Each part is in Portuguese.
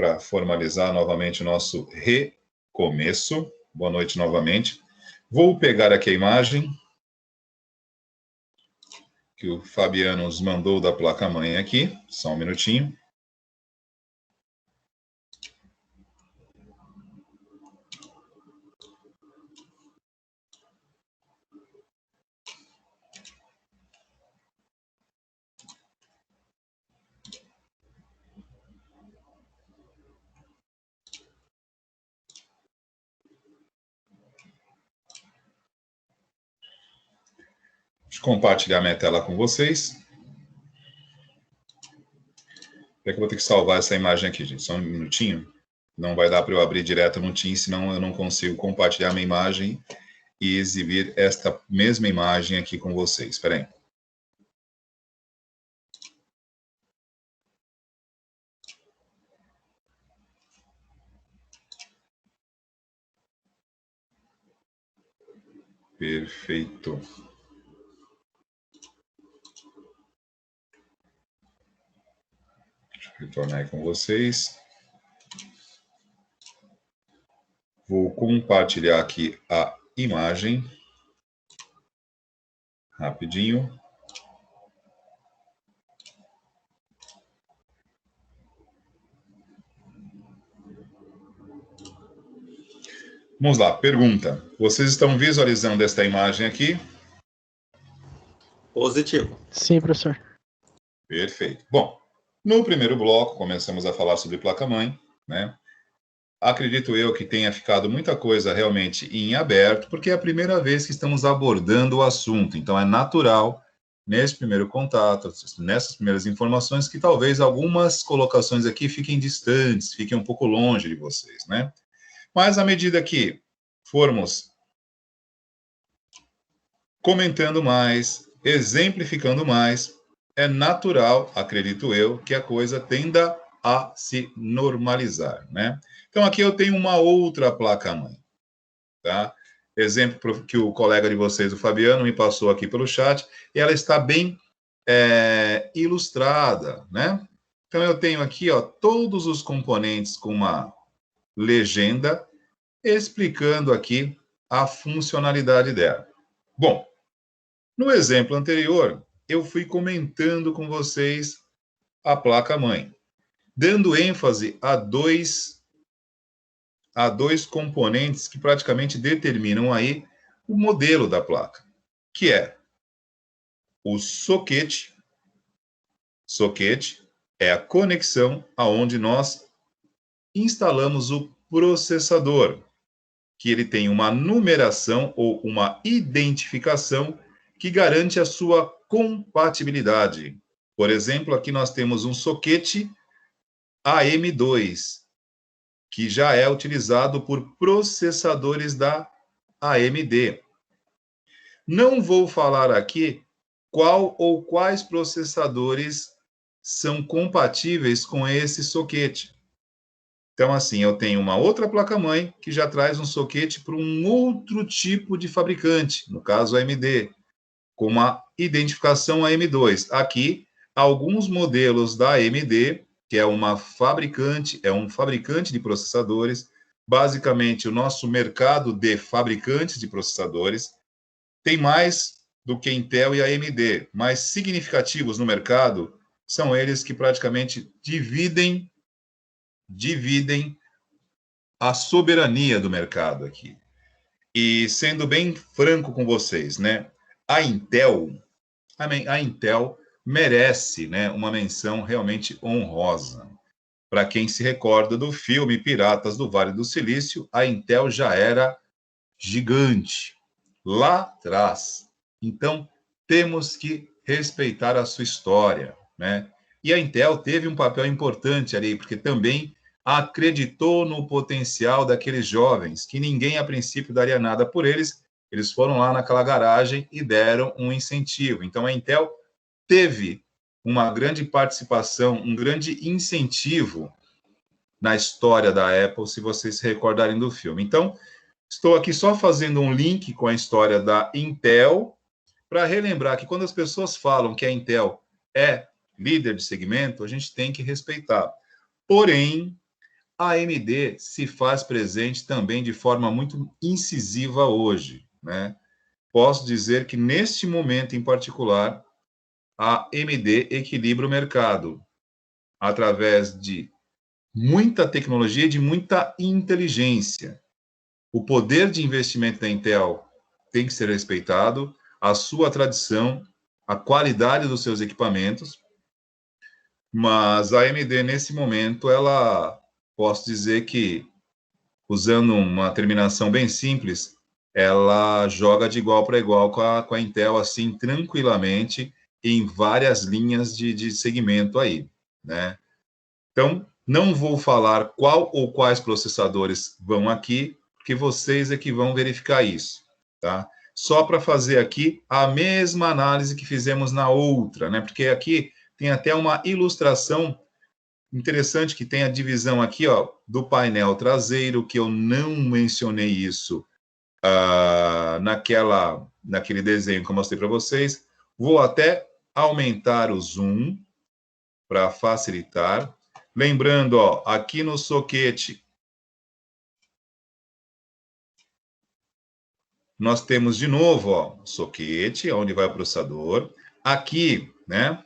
para formalizar novamente o nosso recomeço. Boa noite novamente. Vou pegar aqui a imagem que o Fabiano nos mandou da placa-mãe aqui. Só um minutinho. Deixa eu compartilhar minha tela com vocês. É que eu vou ter que salvar essa imagem aqui, gente. Só um minutinho. Não vai dar para eu abrir direto no Teams, senão eu não consigo compartilhar minha imagem e exibir esta mesma imagem aqui com vocês. Espera aí. Perfeito. Deixa eu retornar aí com vocês. Vou compartilhar aqui a imagem. Rapidinho. Vamos lá, pergunta. Vocês estão visualizando esta imagem aqui? Positivo. Sim, professor. Perfeito. Bom, no primeiro bloco, começamos a falar sobre placa-mãe, né? Acredito eu que tenha ficado muita coisa realmente em aberto, porque é a primeira vez que estamos abordando o assunto. Então, é natural, nesse primeiro contato, nessas primeiras informações, que talvez algumas colocações aqui fiquem distantes, fiquem um pouco longe de vocês, né? Mas, à medida que formos comentando mais, exemplificando mais, é natural, acredito eu, que a coisa tenda a se normalizar, né? Então, aqui eu tenho uma outra placa-mãe, tá? Exemplo que o colega de vocês, o Fabiano, me passou aqui pelo chat, e ela está bem ilustrada, né? Então, eu tenho aqui, ó, todos os componentes com uma legenda explicando aqui a funcionalidade dela. Bom, no exemplo anterior, eu fui comentando com vocês a placa-mãe, dando ênfase a dois componentes que praticamente determinam aí o modelo da placa, que é o soquete. Soquete é a conexão aonde nós instalamos o processador, que ele tem uma numeração ou uma identificação que garante a sua compatibilidade. Por exemplo, aqui nós temos um soquete AM2, que já é utilizado por processadores da AMD. Não vou falar aqui qual ou quais processadores são compatíveis com esse soquete. Então, assim, eu tenho uma outra placa-mãe que já traz um soquete para um outro tipo de fabricante, no caso a AMD, com uma identificação AM2. Aqui, alguns modelos da AMD, que é um fabricante de processadores, basicamente o nosso mercado de fabricantes de processadores tem mais do que Intel e AMD, mais significativos no mercado são eles que praticamente dividem a soberania do mercado aqui. E sendo bem franco com vocês, né? A Intel merece, né, uma menção realmente honrosa. Para quem se recorda do filme Piratas do Vale do Silício, a Intel já era gigante lá atrás. Então, temos que respeitar a sua história, né? E a Intel teve um papel importante ali, porque também acreditou no potencial daqueles jovens, que ninguém a princípio daria nada por eles. Eles foram lá naquela garagem e deram um incentivo. Então, a Intel teve uma grande participação, um grande incentivo na história da Apple, se vocês se recordarem do filme. Então, estou aqui só fazendo um link com a história da Intel, para relembrar que quando as pessoas falam que a Intel é líder de segmento, a gente tem que respeitar. Porém, a AMD se faz presente também de forma muito incisiva hoje, né? Posso dizer que, neste momento em particular, a AMD equilibra o mercado através de muita tecnologia e de muita inteligência. O poder de investimento da Intel tem que ser respeitado, a sua tradição, a qualidade dos seus equipamentos, mas a AMD, nesse momento, ela, posso dizer que, usando uma terminação bem simples, ela joga de igual para igual com a Intel, assim, tranquilamente, em várias linhas de segmento aí, né? Então, não vou falar qual ou quais processadores vão aqui, porque vocês é que vão verificar isso, tá? Só para fazer aqui a mesma análise que fizemos na outra, né? Porque aqui tem até uma ilustração interessante que tem a divisão aqui, ó, do painel traseiro, que eu não mencionei isso naquele desenho que eu mostrei para vocês. Vou até aumentar o zoom para facilitar. Lembrando, ó, aqui no soquete, nós temos de novo, ó, soquete, onde vai o processador. Aqui, né,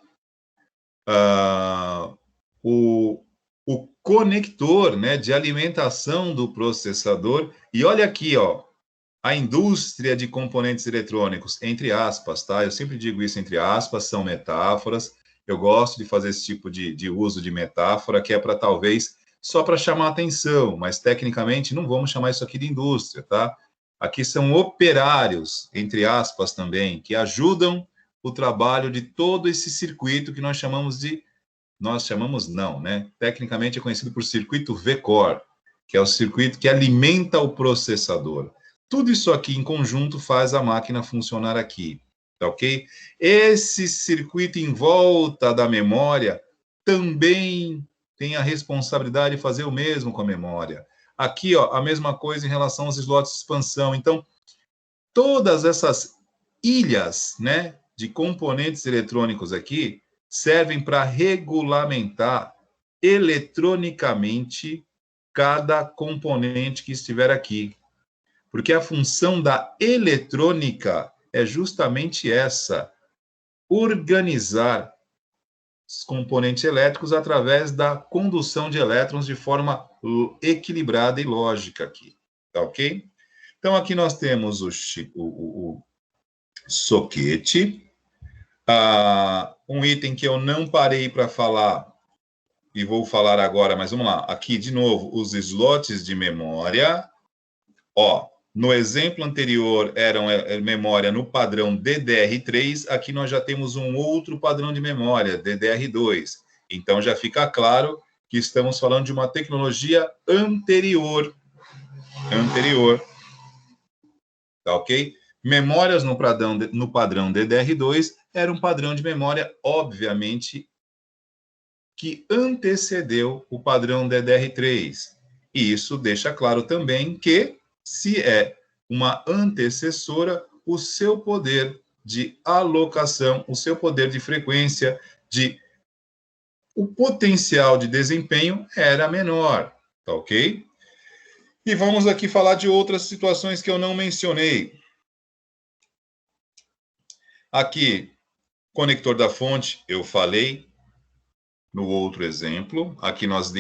o, o conector, né, de alimentação do processador. E olha aqui, ó, a indústria de componentes eletrônicos, entre aspas, tá? Eu sempre digo isso entre aspas, são metáforas. Eu gosto de fazer esse tipo de uso de metáfora, que é para talvez só para chamar atenção, mas tecnicamente não vamos chamar isso aqui de indústria, tá? Aqui são operários, entre aspas também, que ajudam o trabalho de todo esse circuito que nós chamamos não, né? Tecnicamente é conhecido por circuito V-Core, que é o circuito que alimenta o processador. Tudo isso aqui em conjunto faz a máquina funcionar aqui, tá ok? Esse circuito em volta da memória também tem a responsabilidade de fazer o mesmo com a memória. Aqui, ó, a mesma coisa em relação aos slots de expansão. Então, todas essas ilhas, né, de componentes eletrônicos aqui servem para regulamentar eletronicamente cada componente que estiver aqui. Porque a função da eletrônica é justamente essa: organizar os componentes elétricos através da condução de elétrons de forma equilibrada e lógica aqui, tá ok? Então, aqui nós temos o soquete, um item que eu não parei para falar, e vou falar agora, mas vamos lá. Aqui, de novo, os slots de memória. Ó, no exemplo anterior, eram memória no padrão DDR3, aqui nós já temos um outro padrão de memória, DDR2. Então, já fica claro que estamos falando de uma tecnologia anterior. Tá ok? Memórias no padrão DDR2 era um padrão de memória, obviamente, que antecedeu o padrão DDR3. E isso deixa claro também que, se é uma antecessora, o seu poder de alocação, o seu poder de frequência, o potencial de desempenho era menor, tá ok? E vamos aqui falar de outras situações que eu não mencionei. Aqui, conector da fonte, eu falei no outro exemplo. Aqui nós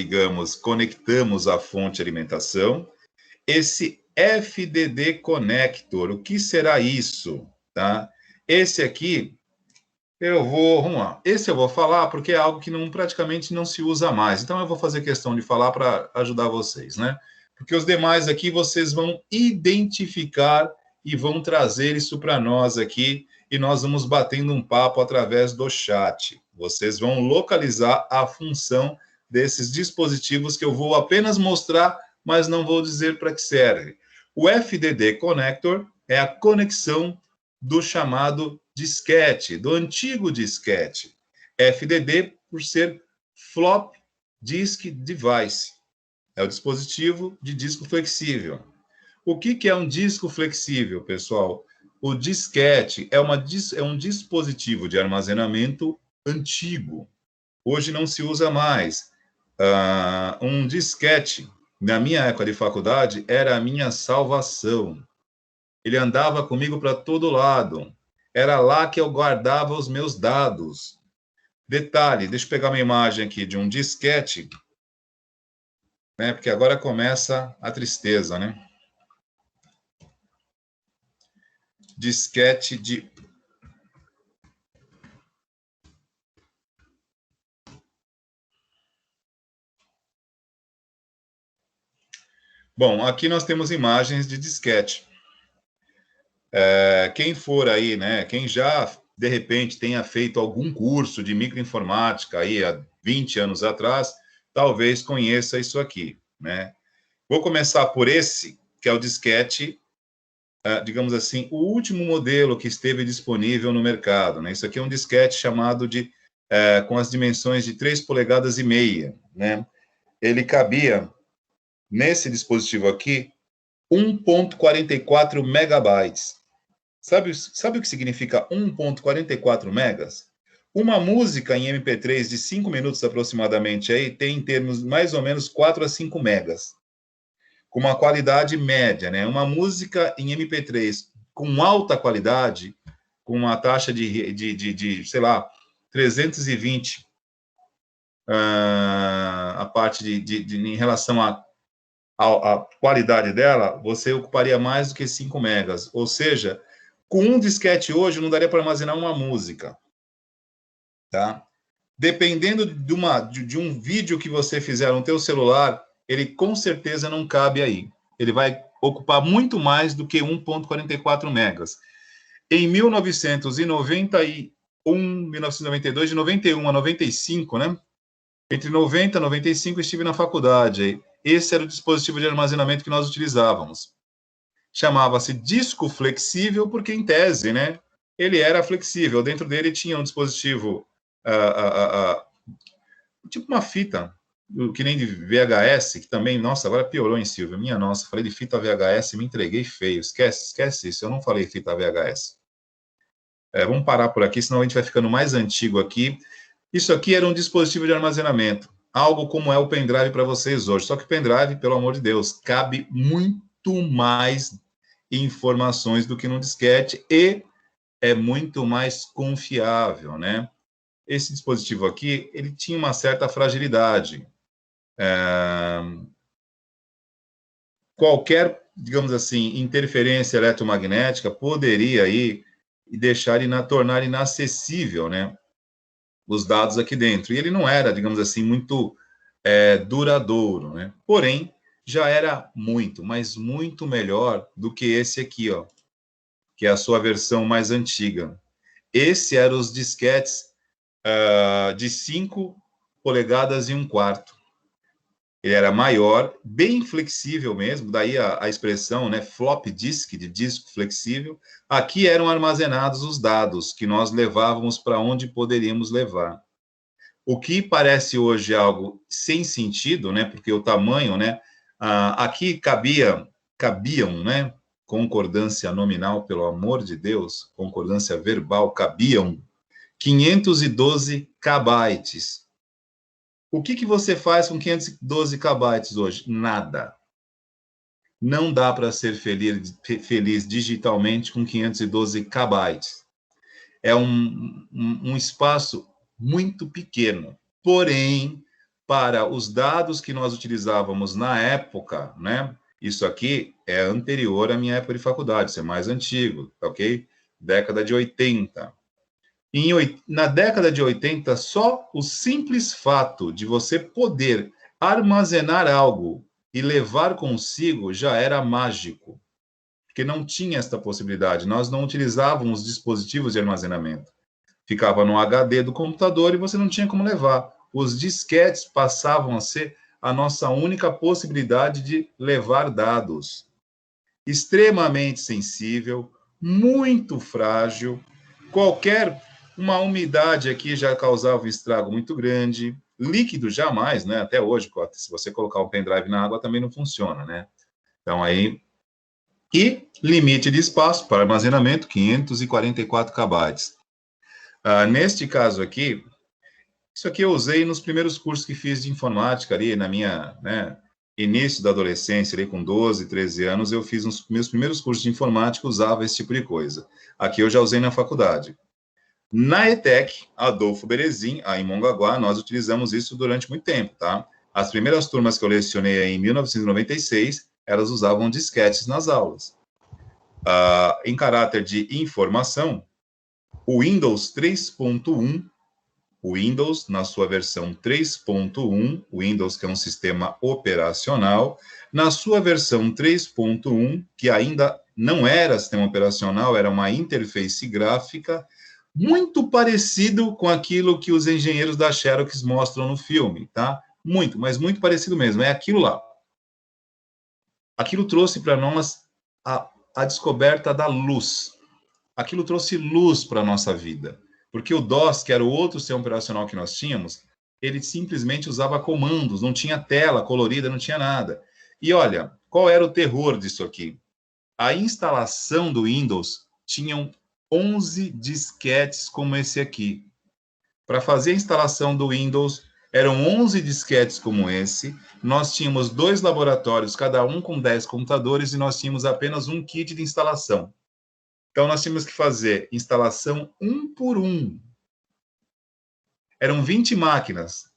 conectamos a fonte de alimentação. Esse FDD Connector, o que será isso? Tá? Esse aqui, vamos lá. Esse eu vou falar porque é algo que praticamente não se usa mais. Então, eu vou fazer questão de falar para ajudar vocês, né? Porque os demais aqui vocês vão identificar e vão trazer isso para nós aqui e nós vamos batendo um papo através do chat. Vocês vão localizar a função desses dispositivos que eu vou apenas mostrar, mas não vou dizer para que serve. O FDD Connector é a conexão do chamado disquete, do antigo disquete. FDD por ser Flop Disk Device. É o dispositivo de disco flexível. O que é um disco flexível, pessoal? O disquete é um dispositivo de armazenamento antigo. Hoje não se usa mais. Um disquete, na minha época de faculdade, era a minha salvação. Ele andava comigo para todo lado. Era lá que eu guardava os meus dados. Detalhe, deixa eu pegar uma imagem aqui de um disquete, né? Porque agora começa a tristeza, né? Disquete de. Bom, aqui nós temos imagens de disquete. Quem for aí, né? Quem já de repente tenha feito algum curso de microinformática aí há 20 anos atrás, talvez conheça isso aqui, né? Vou começar por esse, que é o disquete, digamos assim, o último modelo que esteve disponível no mercado, né? Isso aqui é um disquete chamado de com as dimensões de 3 polegadas e meia, né? Ele cabia nesse dispositivo aqui 1.44 megabytes. Sabe o que significa 1.44 megas? Uma música em MP3 de 5 minutos aproximadamente aí tem em termos mais ou menos 4 a 5 megas, com uma qualidade média, né? Uma música em MP3 com alta qualidade, com uma taxa de sei lá, 320 a parte em relação à qualidade dela, você ocuparia mais do que 5 megas. Ou seja, com um disquete hoje não daria para armazenar uma música, tá? Dependendo de um vídeo que você fizer no teu celular, ele com certeza não cabe aí. Ele vai ocupar muito mais do que 1.44 megas. Em 1991, 1992, de 91 a 95, né? Entre 90 e 95 estive na faculdade. Esse era o dispositivo de armazenamento que nós utilizávamos. Chamava-se disco flexível, porque, em tese, né, ele era flexível. Dentro dele tinha um dispositivo, tipo uma fita, que nem de VHS, que também, nossa, agora piorou, hein, Silvio? Minha nossa, falei de fita VHS, me entreguei feio. Esquece isso, eu não falei fita VHS. Vamos parar por aqui, senão a gente vai ficando mais antigo aqui. Isso aqui era um dispositivo de armazenamento, algo como é o pendrive para vocês hoje. Só que o pendrive, pelo amor de Deus, cabe muito mais informações do que num disquete e é muito mais confiável, né? Esse dispositivo aqui, ele tinha uma certa fragilidade. Qualquer, digamos assim, interferência eletromagnética poderia aí deixar tornar inacessível, né, os dados aqui dentro. E ele não era, digamos assim, muito duradouro, né? Porém, já era muito, mas muito melhor do que esse aqui, ó, que é a sua versão mais antiga. Esse eram os disquetes de 5 polegadas e 1/4. Ele era maior, bem flexível mesmo, daí a expressão, né, flop disk, de disco flexível. Aqui eram armazenados os dados que nós levávamos para onde poderíamos levar. O que parece hoje algo sem sentido, né, porque o tamanho, né, aqui cabiam, né, concordância nominal, pelo amor de Deus, concordância verbal, cabiam 512 kbytes. O que você faz com 512 kbytes hoje? Nada. Não dá para ser feliz digitalmente com 512 kbytes. É um espaço muito pequeno. Porém, para os dados que nós utilizávamos na época, né? Isso aqui é anterior à minha época de faculdade, isso é mais antigo, ok? Década de 80. Na década de 80, só o simples fato de você poder armazenar algo e levar consigo já era mágico, porque não tinha esta possibilidade. Nós não utilizávamos dispositivos de armazenamento. Ficava no HD do computador e você não tinha como levar. Os disquetes passavam a ser a nossa única possibilidade de levar dados. Extremamente sensível, muito frágil, uma umidade aqui já causava um estrago muito grande. Líquido jamais, né? Até hoje, se você colocar um pendrive na água também não funciona, né? Então aí e limite de espaço para armazenamento 544 kbytes. Neste caso aqui, Isso aqui eu usei nos primeiros cursos que fiz de informática ali, na minha, né, início da adolescência, ali com 12, 13 anos, eu fiz os meus primeiros cursos de informática, usava esse tipo de coisa. Aqui eu já usei na faculdade. Na ETEC, Adolfo Berezin, aí em Mongaguá, nós utilizamos isso durante muito tempo, tá? As primeiras turmas que eu lecionei em 1996, elas usavam disquetes nas aulas. Em caráter de informação, o Windows 3.1, o Windows, na sua versão 3.1, o Windows, que é um sistema operacional, na sua versão 3.1, que ainda não era sistema operacional, era uma interface gráfica, muito parecido com aquilo que os engenheiros da Xerox mostram no filme, tá? Muito, mas muito parecido mesmo, é aquilo lá. Aquilo trouxe para nós a descoberta da luz. Aquilo trouxe luz para a nossa vida. Porque o DOS, que era o outro sistema operacional que nós tínhamos, ele simplesmente usava comandos, não tinha tela colorida, não tinha nada. E olha, qual era o terror disso aqui? A instalação do Windows tinham 11 disquetes como esse aqui. Para fazer a instalação do Windows, eram 11 disquetes como esse. Nós tínhamos 2 laboratórios, cada um com 10 computadores, e nós tínhamos apenas um kit de instalação. Então, nós tínhamos que fazer instalação um por um. Eram 20 máquinas.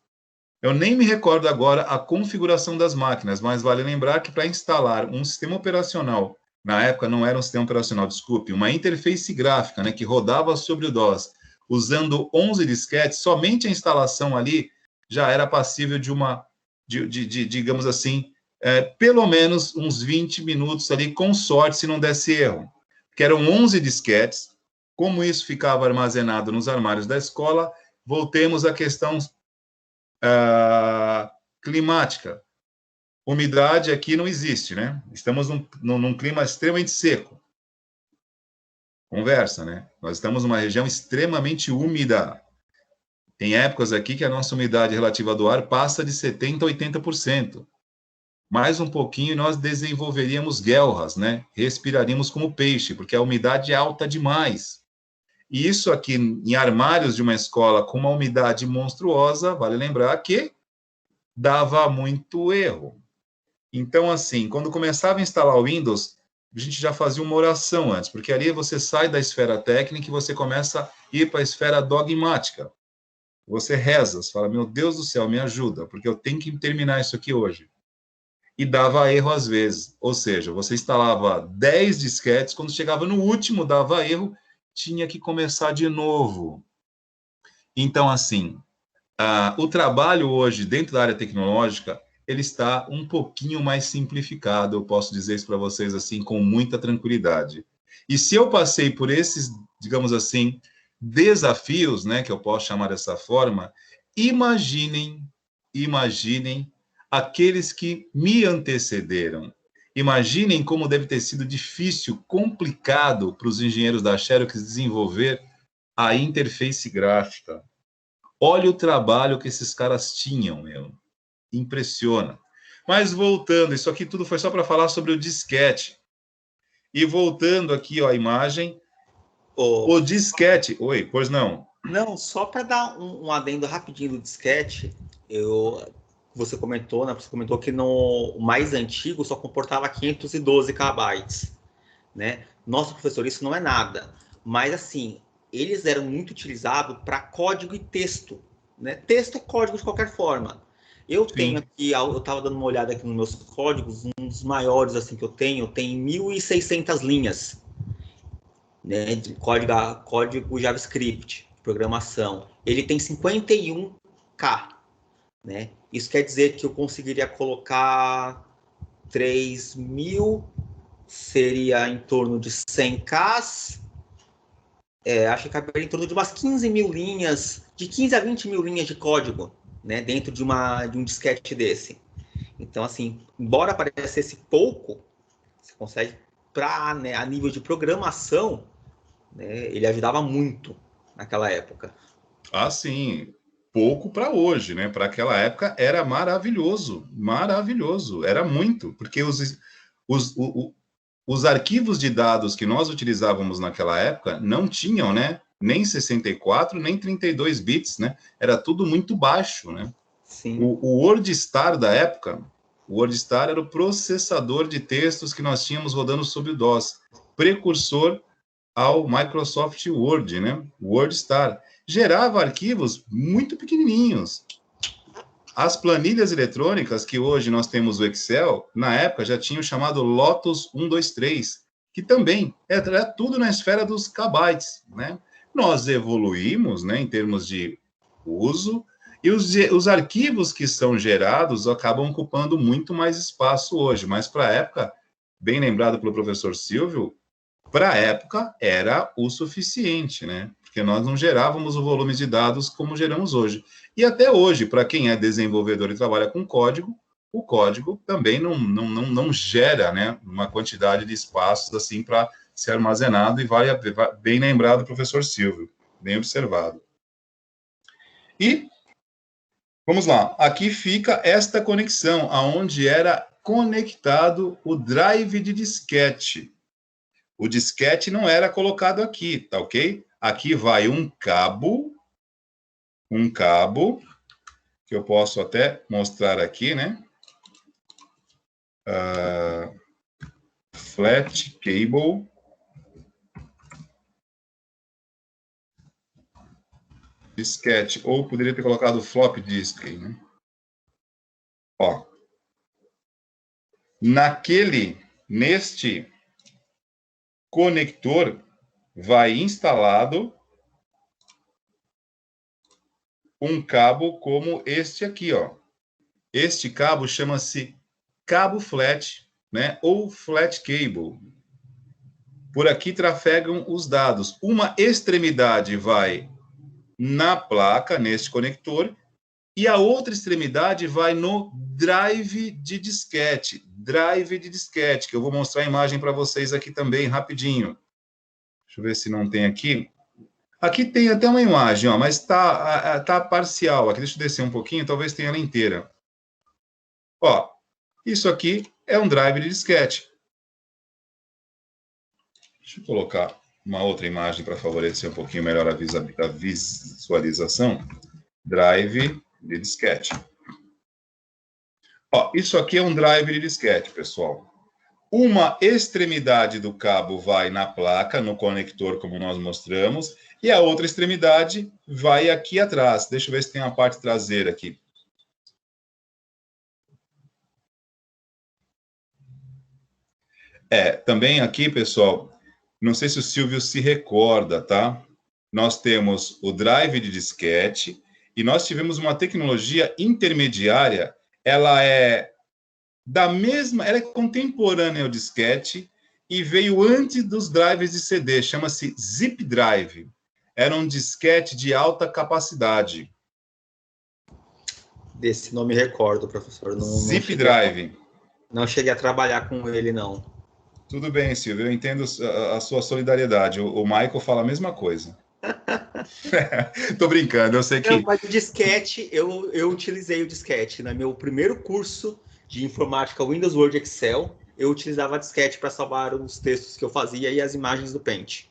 Eu nem me recordo agora a configuração das máquinas, mas vale lembrar que para instalar um sistema operacional, na época não era um sistema operacional, desculpe, uma interface gráfica, né, que rodava sobre o DOS, usando 11 disquetes, somente a instalação ali já era passível digamos assim, pelo menos uns 20 minutos ali, com sorte, se não desse erro. Que eram 11 disquetes. Como isso ficava armazenado nos armários da escola, voltemos à questão climática. Umidade aqui não existe, né? Estamos num clima extremamente seco. Conversa, né? Nós estamos numa região extremamente úmida. Tem épocas aqui que a nossa umidade relativa do ar passa de 70% a 80%. Mais um pouquinho e nós desenvolveríamos guelras, né? Respiraríamos como peixe, porque a umidade é alta demais. E isso aqui em armários de uma escola com uma umidade monstruosa, vale lembrar que dava muito erro. Então, assim, quando começava a instalar o Windows, a gente já fazia uma oração antes, porque ali você sai da esfera técnica e você começa a ir para a esfera dogmática. Você reza, você fala, meu Deus do céu, me ajuda, porque eu tenho que terminar isso aqui hoje. E dava erro às vezes. Ou seja, você instalava 10 disquetes, quando chegava no último, dava erro, tinha que começar de novo. Então, assim, o trabalho hoje dentro da área tecnológica, ele está um pouquinho mais simplificado, eu posso dizer isso para vocês assim, com muita tranquilidade. E se eu passei por esses, digamos assim, desafios, né, que eu posso chamar dessa forma, imaginem aqueles que me antecederam. Imaginem como deve ter sido difícil, complicado para os engenheiros da Xerox desenvolver a interface gráfica. Olha o trabalho que esses caras tinham, meu. Impressiona. Mas voltando, isso aqui tudo foi só para falar sobre o disquete. E voltando aqui, ó, a imagem, o disquete. Oi, pois não? Não, só para dar um adendo rapidinho do disquete, você comentou, né? Você comentou que o mais antigo só comportava 512 KB, né? Nossa, professor, isso não é nada. Mas assim, eles eram muito utilizados para código e texto, né? Texto é código de qualquer forma. Eu tenho aqui, eu estava dando uma olhada aqui nos meus códigos, um dos maiores assim que eu tenho, tem 1.600 linhas, né, de código JavaScript, programação. Ele tem 51K, né? Isso quer dizer que eu conseguiria colocar 3.000, seria em torno de 100K. Acho que caberia em torno de umas 15.000 linhas, de 15 a 20.000 linhas de código, né, dentro de um disquete desse. Então, assim, embora parecesse pouco, você consegue, né, a nível de programação, né, ele ajudava muito naquela época. Ah, sim. Pouco para hoje, né? Para aquela época era maravilhoso, maravilhoso. Era muito, porque os arquivos de dados que nós utilizávamos naquela época não tinham, né? nem 64, nem 32 bits, né? Era tudo muito baixo, né? Sim. O WordStar da época, o WordStar era o processador de textos que nós tínhamos rodando sob o DOS, precursor ao Microsoft Word, né? O WordStar. Gerava arquivos muito pequenininhos. As planilhas eletrônicas, que hoje nós temos o Excel, na época já tinha o chamado Lotus 123, que também era tudo na esfera dos kbytes, né? Nós evoluímos, né, em termos de uso, e os arquivos que são gerados acabam ocupando muito mais espaço hoje, mas para a época, bem lembrado pelo professor Silvio, para a época era o suficiente, né? Porque nós não gerávamos o volume de dados como geramos hoje. E até hoje, para quem é desenvolvedor e trabalha com código, o código também não gera, né, uma quantidade de espaços assim para ser armazenado, e vai bem lembrado, professor Silvio, bem observado. E vamos lá, aqui fica esta conexão, aonde era conectado o drive de disquete. O disquete não era colocado aqui, tá ok? Aqui vai um cabo, que eu posso até mostrar aqui, né? Flat cable. Disquete, ou poderia ter colocado flop disk aí, né? Ó. Neste conector vai instalado um cabo como este aqui, ó. Este cabo chama-se cabo flat, né? Ou flat cable. Por aqui trafegam os dados. Uma extremidade vai na placa, neste conector, e a outra extremidade vai no drive de disquete. Drive de disquete, que eu vou mostrar a imagem para vocês aqui também, rapidinho. Deixa eu ver se não tem aqui. Aqui tem até uma imagem, ó, mas tá parcial. Aqui, deixa eu descer um pouquinho, talvez tenha ela inteira. Ó, isso aqui é um drive de disquete. Deixa eu colocar uma outra imagem para favorecer um pouquinho melhor a visualização. Drive de disquete. Ó, isso aqui é um drive de disquete, pessoal. Uma extremidade do cabo vai na placa, no conector, como nós mostramos, e a outra extremidade vai aqui atrás. Deixa eu ver se tem a parte traseira aqui. Também aqui, pessoal, não sei se o Silvio se recorda, tá? Nós temos o drive de disquete e nós tivemos uma tecnologia intermediária, ela é contemporânea ao disquete e veio antes dos drives de CD, chama-se Zip Drive. Era um disquete de alta capacidade. Desse não me recordo, professor. Zip Drive. Não cheguei a trabalhar com ele, não. Tudo bem, Silvio, eu entendo a sua solidariedade. O Michael fala a mesma coisa. Tô brincando, eu sei que... Não, mas o disquete, eu utilizei o disquete. No meu primeiro curso de informática Windows, Word, Excel, eu utilizava disquete para salvar os textos que eu fazia e as imagens do Paint.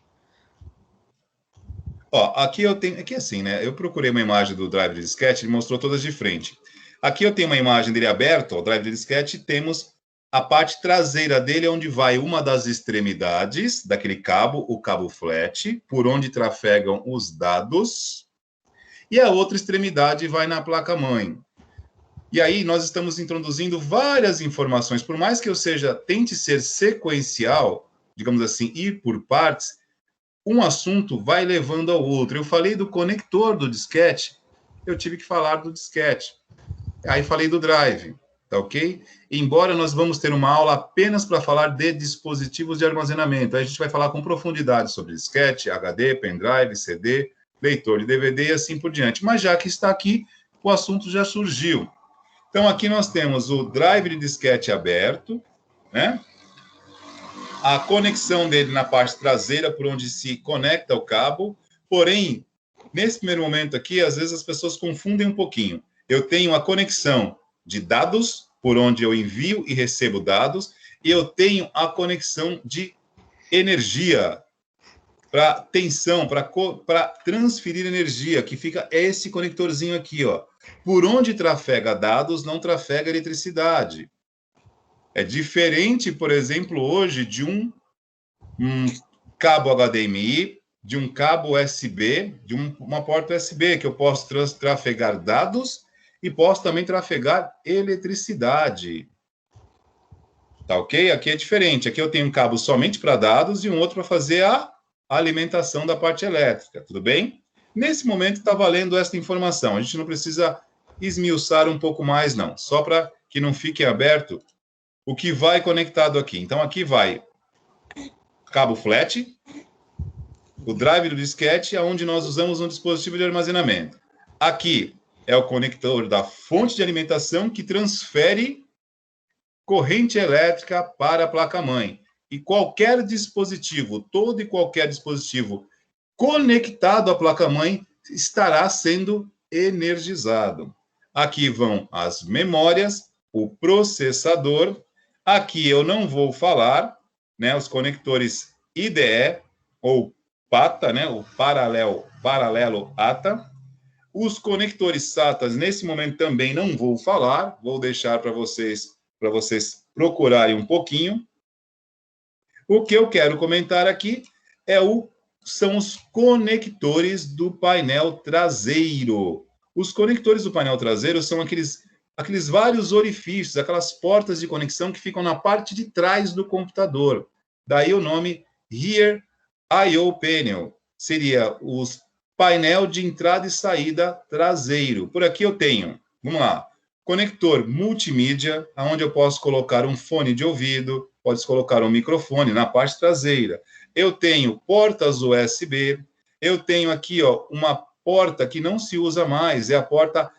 Ó, aqui eu tenho... Aqui assim, né? Eu procurei uma imagem do drive de disquete, ele mostrou todas de frente. Aqui eu tenho uma imagem dele aberto, o drive de disquete, temos a parte traseira dele, onde vai uma das extremidades daquele cabo, o cabo flat, por onde trafegam os dados, e a outra extremidade vai na placa-mãe. E aí nós estamos introduzindo várias informações, por mais que eu tente ser sequencial, digamos assim, ir por partes, um assunto vai levando ao outro. Eu falei do conector do disquete, eu tive que falar do disquete. Aí falei do drive, tá ok? Embora nós vamos ter uma aula apenas para falar de dispositivos de armazenamento, aí a gente vai falar com profundidade sobre disquete, HD, pendrive, CD, leitor de DVD e assim por diante. Mas já que está aqui, o assunto já surgiu. Então, aqui nós temos o drive de disquete aberto, né? A conexão dele na parte traseira, por onde se conecta o cabo. Porém, nesse primeiro momento aqui, às vezes as pessoas confundem um pouquinho. Eu tenho a conexão de dados, por onde eu envio e recebo dados, e eu tenho a conexão de energia, para tensão, para transferir energia, que fica esse conectorzinho aqui, ó. Por onde trafega dados, não trafega eletricidade. É diferente, por exemplo, hoje, de um cabo HDMI, de um cabo USB, de uma porta USB, que eu posso trafegar dados e posso também trafegar eletricidade. Tá ok? Aqui é diferente. Aqui eu tenho um cabo somente para dados e um outro para fazer a alimentação da parte elétrica. Tudo bem? Nesse momento está valendo essa informação. A gente não precisa esmiuçar um pouco mais, não. Só para que não fique aberto o que vai conectado aqui. Então, aqui vai cabo flat, o drive do disquete, onde nós usamos um dispositivo de armazenamento. Aqui é o conector da fonte de alimentação que transfere corrente elétrica para a placa-mãe. E qualquer dispositivo, todo e qualquer dispositivo conectado à placa-mãe estará sendo energizado. Aqui vão as memórias, o processador. Aqui eu não vou falar, né, os conectores IDE ou PATA, né, o paralelo ATA. Os conectores SATA, nesse momento também não vou falar, vou deixar para vocês procurarem um pouquinho. O que eu quero comentar aqui são os conectores do painel traseiro. Os conectores do painel traseiro são aqueles vários orifícios, aquelas portas de conexão que ficam na parte de trás do computador. Daí o nome Rear I/O Panel. Seria os painel de entrada e saída traseiro. Por aqui eu tenho, vamos lá, conector multimídia, onde eu posso colocar um fone de ouvido, pode colocar um microfone na parte traseira. Eu tenho portas USB, eu tenho aqui, ó, uma porta que não se usa mais, é a porta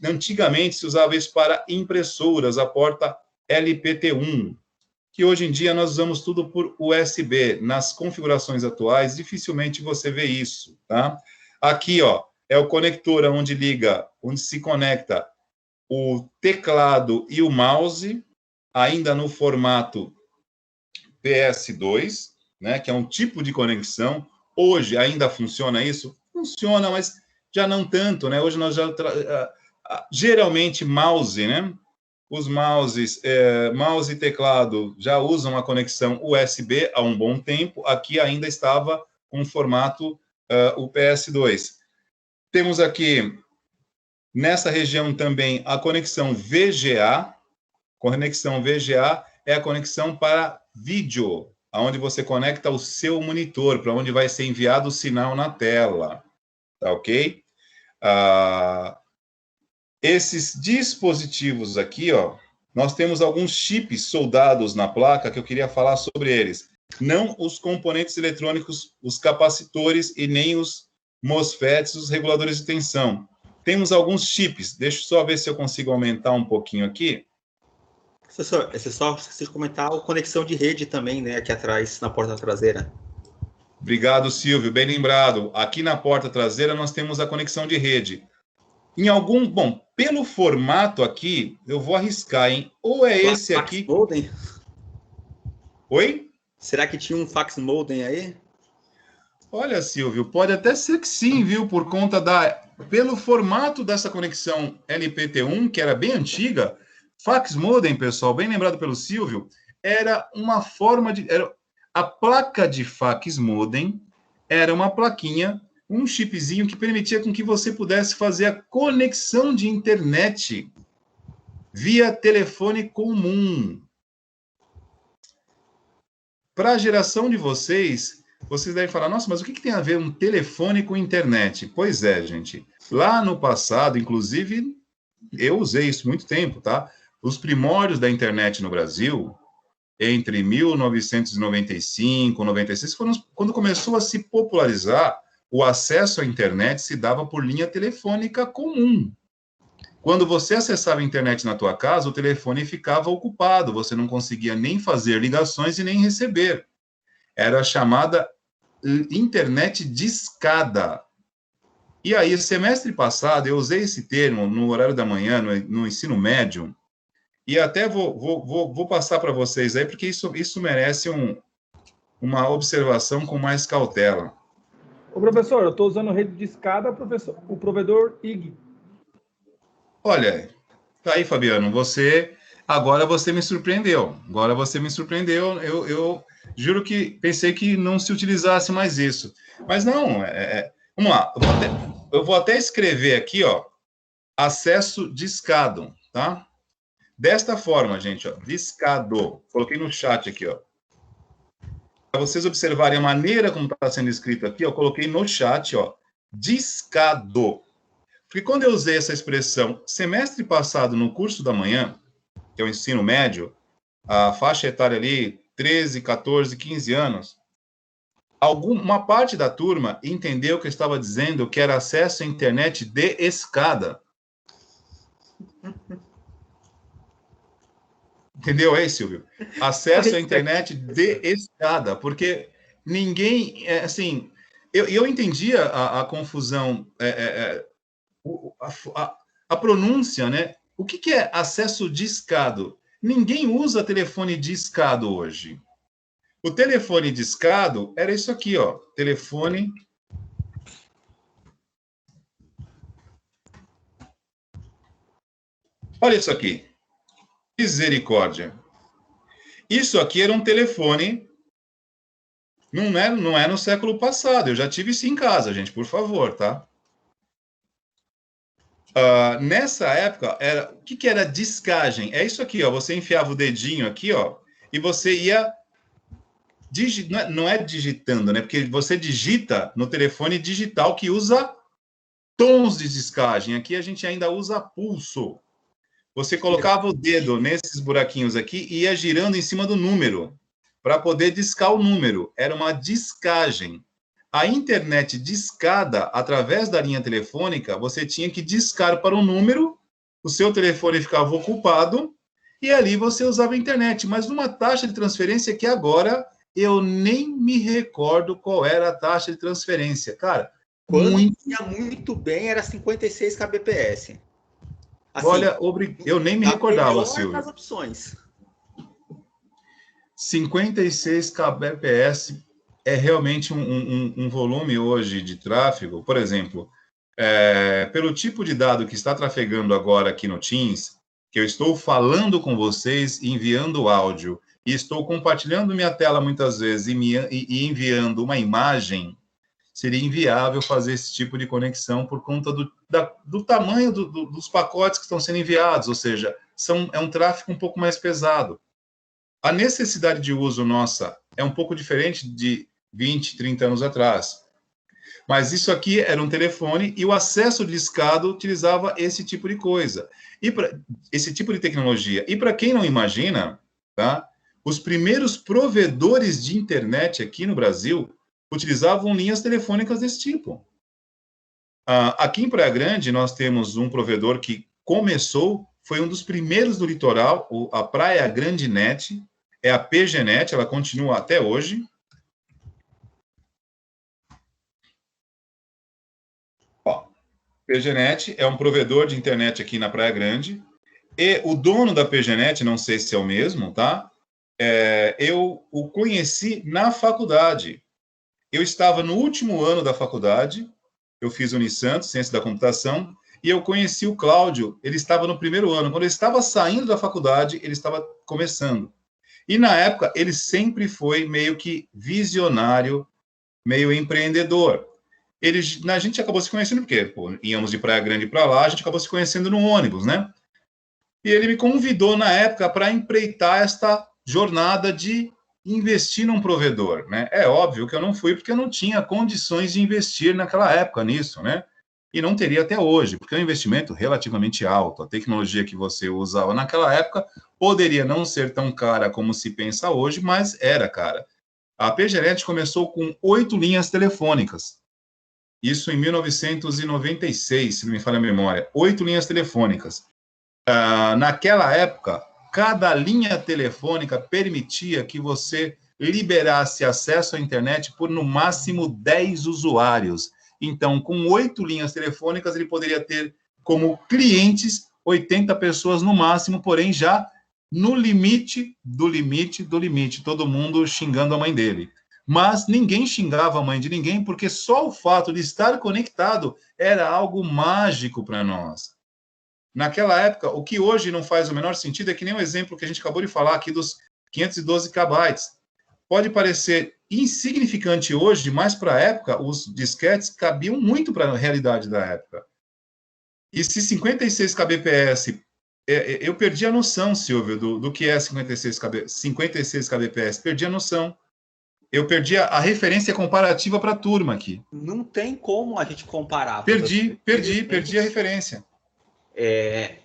antigamente se usava isso para impressoras, a porta LPT1, que hoje em dia nós usamos tudo por USB. Nas configurações atuais, dificilmente você vê isso, tá? Aqui, ó, é o conector onde se conecta o teclado e o mouse, ainda no formato PS2, né, que é um tipo de conexão. Hoje ainda funciona isso? Funciona, mas já não tanto, né? Hoje nós já geralmente mouse, né? Os mouses, mouse e teclado já usam a conexão USB há um bom tempo. Aqui ainda estava com o formato o PS2. Temos aqui, nessa região também, a conexão VGA. Conexão VGA é a conexão para vídeo, onde você conecta o seu monitor, para onde vai ser enviado o sinal na tela. Tá ok? Esses dispositivos aqui, ó, nós temos alguns chips soldados na placa que eu queria falar sobre eles. Não os componentes eletrônicos, os capacitores e nem os MOSFETs, os reguladores de tensão. Temos alguns chips. Deixa eu só ver se eu consigo aumentar um pouquinho aqui. Professor, esse só esqueci de comentar a conexão de rede também, né, aqui atrás, na porta traseira. Obrigado, Silvio, bem lembrado. Aqui na porta traseira nós temos a conexão de rede. Bom, pelo formato aqui, eu vou arriscar, hein? Ou é esse aqui... Modem? Oi? Será que tinha um fax modem aí? Olha, Silvio, pode até ser que sim, viu? Por conta pelo formato dessa conexão LPT1, que era bem antiga, fax modem, pessoal, bem lembrado pelo Silvio, era uma forma de... a placa de fax modem era uma plaquinha, um chipzinho que permitia com que você pudesse fazer a conexão de internet via telefone comum. Para a geração de vocês devem falar, nossa, mas o que tem a ver um telefone com internet? Pois é, gente. Lá no passado, inclusive, eu usei isso muito tempo, tá? Os primórdios da internet no Brasil, entre 1995 e 96, quando começou a se popularizar, o acesso à internet se dava por linha telefônica comum. Quando você acessava a internet na tua casa, o telefone ficava ocupado, você não conseguia nem fazer ligações e nem receber. Era a chamada internet discada. E aí, semestre passado, eu usei esse termo no horário da manhã, no ensino médio, e até vou passar para vocês aí, porque isso merece uma observação com mais cautela. Ô, professor, eu estou usando rede de escada, o provedor IG. Olha, tá aí, Fabiano, agora você me surpreendeu. Agora você me surpreendeu. Eu juro que pensei que não se utilizasse mais isso. Mas não, vamos lá. Eu vou até escrever aqui, ó, acesso discado, tá? Desta forma, gente, ó, discado. Coloquei no chat aqui, ó. Para vocês observarem a maneira como está sendo escrito aqui, eu coloquei no chat, ó, discado. Porque quando eu usei essa expressão semestre passado no curso da manhã, que é o ensino médio, a faixa etária ali, 13, 14, 15 anos, uma parte da turma entendeu que eu estava dizendo que era acesso à internet de escada. Entendeu aí, Silvio? Acesso à internet de escada, porque ninguém, assim, eu entendia a confusão, a pronúncia, né? O que é acesso discado? Ninguém usa telefone discado hoje. O telefone discado era isso aqui, ó. Telefone. Olha isso aqui. Misericórdia. Isso aqui era um telefone. Não é no século passado. Eu já tive isso em casa, gente, por favor, tá? Nessa época, o que era discagem? É isso aqui, ó. Você enfiava o dedinho aqui, ó, e você ia não é digitando, né? Porque você digita no telefone digital que usa tons de discagem. Aqui a gente ainda usa pulso. Você colocava o dedo nesses buraquinhos aqui e ia girando em cima do número para poder discar o número. Era uma discagem. A internet discada, através da linha telefônica, você tinha que discar para um número, o seu telefone ficava ocupado, e ali você usava a internet, mas numa taxa de transferência que agora eu nem me recordo qual era a taxa de transferência. Cara, quando ia muito bem, era 56 kbps. Assim, olha, eu nem me recordava, Silvio. Das opções. 56 kbps é realmente um volume hoje de tráfego. Por exemplo, pelo tipo de dado que está trafegando agora aqui no Teams, que eu estou falando com vocês, enviando áudio, e estou compartilhando minha tela muitas vezes e enviando uma imagem, seria inviável fazer esse tipo de conexão por conta do tamanho dos pacotes que estão sendo enviados, ou seja, é um tráfego um pouco mais pesado. A necessidade de uso nossa é um pouco diferente de 20, 30 anos atrás. Mas isso aqui era um telefone e o acesso discado utilizava esse tipo de coisa. Esse tipo de tecnologia. E para quem não imagina, tá? Os primeiros provedores de internet aqui no Brasil utilizavam linhas telefônicas desse tipo. Aqui em Praia Grande, nós temos um provedor que começou, foi um dos primeiros do litoral, a Praia Grande Net, é a PGNet, ela continua até hoje. PGNet é um provedor de internet aqui na Praia Grande, e o dono da PGNet, não sei se é o mesmo, tá? Eu o conheci na faculdade. Eu estava no último ano da faculdade, eu fiz Unisantos, Ciência da Computação, e eu conheci o Cláudio, ele estava no primeiro ano. Quando ele estava saindo da faculdade, ele estava começando. E, na época, ele sempre foi meio que visionário, meio empreendedor. A gente acabou se conhecendo porque, pô, íamos de Praia Grande para lá, a gente acabou se conhecendo no ônibus, né? E ele me convidou, na época, para empreitar esta jornada de investir num provedor, né? É óbvio que eu não fui porque eu não tinha condições de investir naquela época nisso, né? E não teria até hoje, porque é um investimento relativamente alto. A tecnologia que você usava naquela época poderia não ser tão cara como se pensa hoje, mas era cara. A PGNet começou com 8 linhas telefônicas. Isso em 1996, se não me falha a memória. 8 linhas telefônicas. Naquela época, cada linha telefônica permitia que você liberasse acesso à internet por, no máximo, 10 usuários. Então, com 8 linhas telefônicas, ele poderia ter como clientes 80 pessoas no máximo, porém já no limite do limite do limite, todo mundo xingando a mãe dele. Mas ninguém xingava a mãe de ninguém, porque só o fato de estar conectado era algo mágico para nós. Naquela época, o que hoje não faz o menor sentido é que nem o exemplo que a gente acabou de falar aqui dos 512 KB. Pode parecer insignificante hoje, mas para a época, os disquetes cabiam muito para a realidade da época. E se 56 kbps, eu perdi a noção, Silvio, do que é 56 kbps, perdi a noção. Eu perdi a referência comparativa para a turma aqui. Não tem como a gente comparar. Perdi a referência. É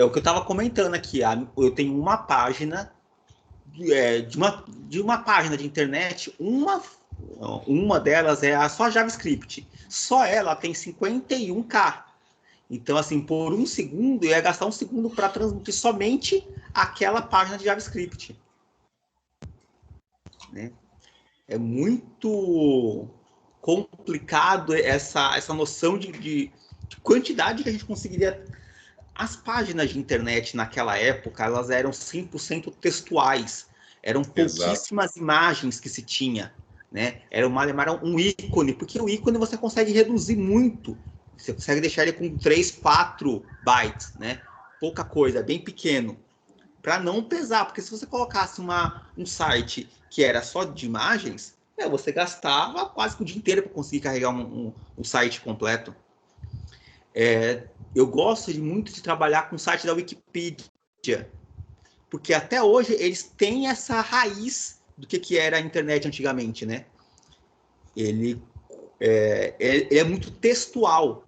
o que eu estava comentando aqui. Eu tenho uma página de uma página de internet, uma delas é só JavaScript. Só ela tem 51K. Então, assim, por um segundo, eu ia gastar um segundo para transmitir somente aquela página de JavaScript. Né? É muito complicado essa noção de quantidade que a gente conseguiria. As páginas de internet naquela época, elas eram 100% textuais. Eram pouquíssimas imagens que se tinha. Né? Era um ícone, porque o ícone você consegue reduzir muito. Você consegue deixar ele com 3, 4 bytes. Né? Pouca coisa, bem pequeno. Para não pesar, porque se você colocasse um site que era só de imagens, você gastava quase que o dia inteiro para conseguir carregar um site completo. Eu gosto muito de trabalhar com o site da Wikipedia, porque até hoje eles têm essa raiz do que era a internet antigamente, né? Ele é muito textual.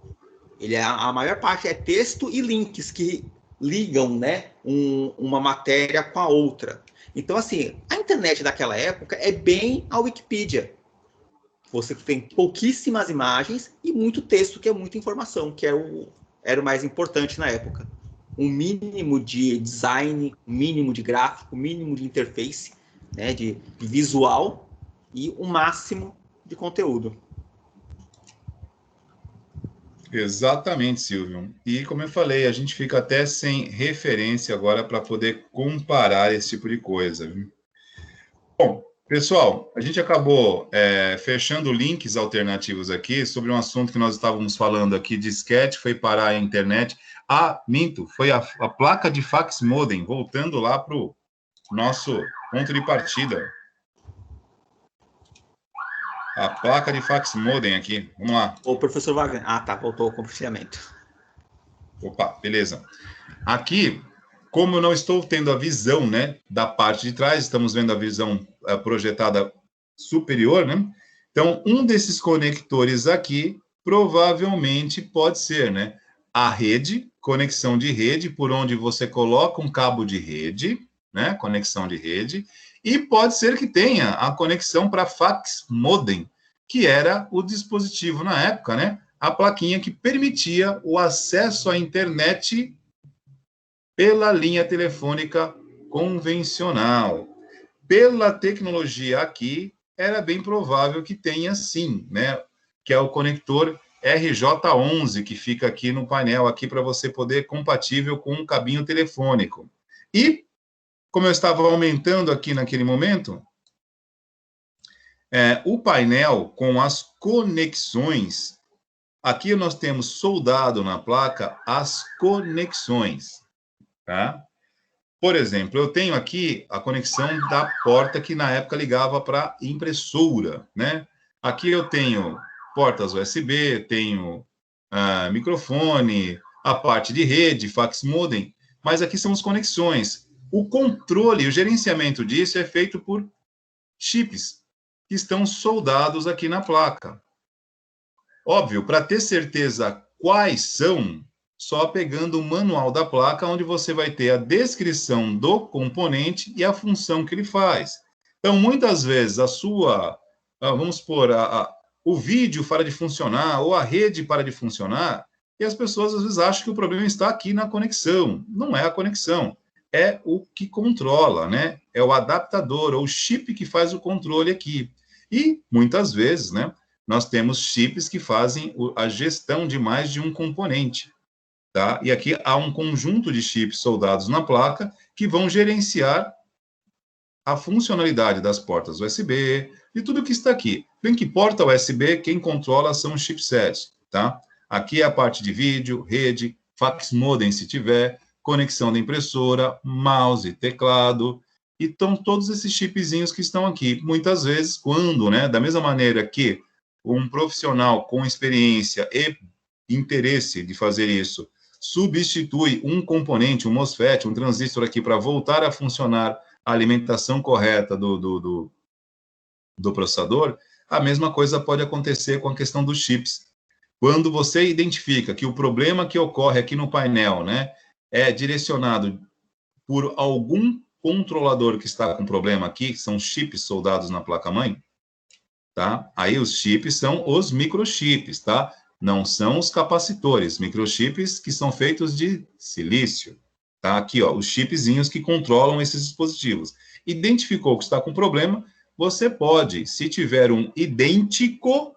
A maior parte é texto e links que ligam, né, uma matéria com a outra. Então, assim, a internet daquela época é bem a Wikipedia. Você tem pouquíssimas imagens e muito texto, que é muita informação, que era o mais importante na época. Um mínimo de design, um mínimo de gráfico, um mínimo de interface, né, de visual e o máximo de conteúdo. Exatamente, Silvio. E como eu falei, a gente fica até sem referência agora para poder comparar esse tipo de coisa. Viu? Bom, pessoal, a gente acabou fechando links alternativos aqui sobre um assunto que nós estávamos falando aqui, disquete, foi parar a internet. Minto, foi a placa de fax modem, voltando lá para o nosso ponto de partida. A placa de fax modem aqui, vamos lá. O professor Wagner, tá, voltou o compartilhamento. Opa, beleza. Aqui, como eu não estou tendo a visão, né, da parte de trás, estamos vendo a visão projetada superior, né? Então, um desses conectores aqui, provavelmente pode ser, né, a rede, conexão de rede, por onde você coloca um cabo de rede, né, conexão de rede, e pode ser que tenha a conexão para fax modem, que era o dispositivo na época, né, a plaquinha que permitia o acesso à internet pela linha telefônica convencional. Pela tecnologia aqui, era bem provável que tenha sim, né? Que é o conector RJ11, que fica aqui no painel, aqui para você poder compatível com um cabinho telefônico. E, como eu estava aumentando aqui naquele momento, o painel com as conexões, aqui nós temos soldado na placa as conexões, tá? Por exemplo, eu tenho aqui a conexão da porta que na época ligava para impressora, né? Aqui eu tenho portas USB, tenho microfone, a parte de rede, fax modem, mas aqui são as conexões. O controle, o gerenciamento disso é feito por chips que estão soldados aqui na placa. Óbvio, para ter certeza quais são, só pegando o manual da placa, onde você vai ter a descrição do componente e a função que ele faz. Então, muitas vezes, vamos supor, o vídeo para de funcionar, ou a rede para de funcionar, e as pessoas, às vezes, acham que o problema está aqui na conexão. Não é a conexão, é o que controla, né? É o adaptador, ou o chip que faz o controle aqui. E, muitas vezes, né, nós temos chips que fazem a gestão de mais de um componente. Tá? E aqui há um conjunto de chips soldados na placa que vão gerenciar a funcionalidade das portas USB, de tudo que está aqui. Bem que porta USB, quem controla são os chipsets, tá? Aqui é a parte de vídeo, rede, fax modem se tiver, conexão da impressora, mouse, teclado, e estão todos esses chipzinhos que estão aqui. Muitas vezes, quando, né, da mesma maneira que um profissional com experiência e interesse de fazer isso, substitui um componente, um MOSFET, um transistor aqui para voltar a funcionar a alimentação correta do processador, a mesma coisa pode acontecer com a questão dos chips. Quando você identifica que o problema que ocorre aqui no painel, né, é direcionado por algum controlador que está com problema aqui, que são chips soldados na placa-mãe, tá? Aí os chips são os microchips, tá? Não são os capacitores, microchips que são feitos de silício, tá? Aqui, ó, os chipzinhos que controlam esses dispositivos. Identificou que está com problema, você pode, se tiver um idêntico,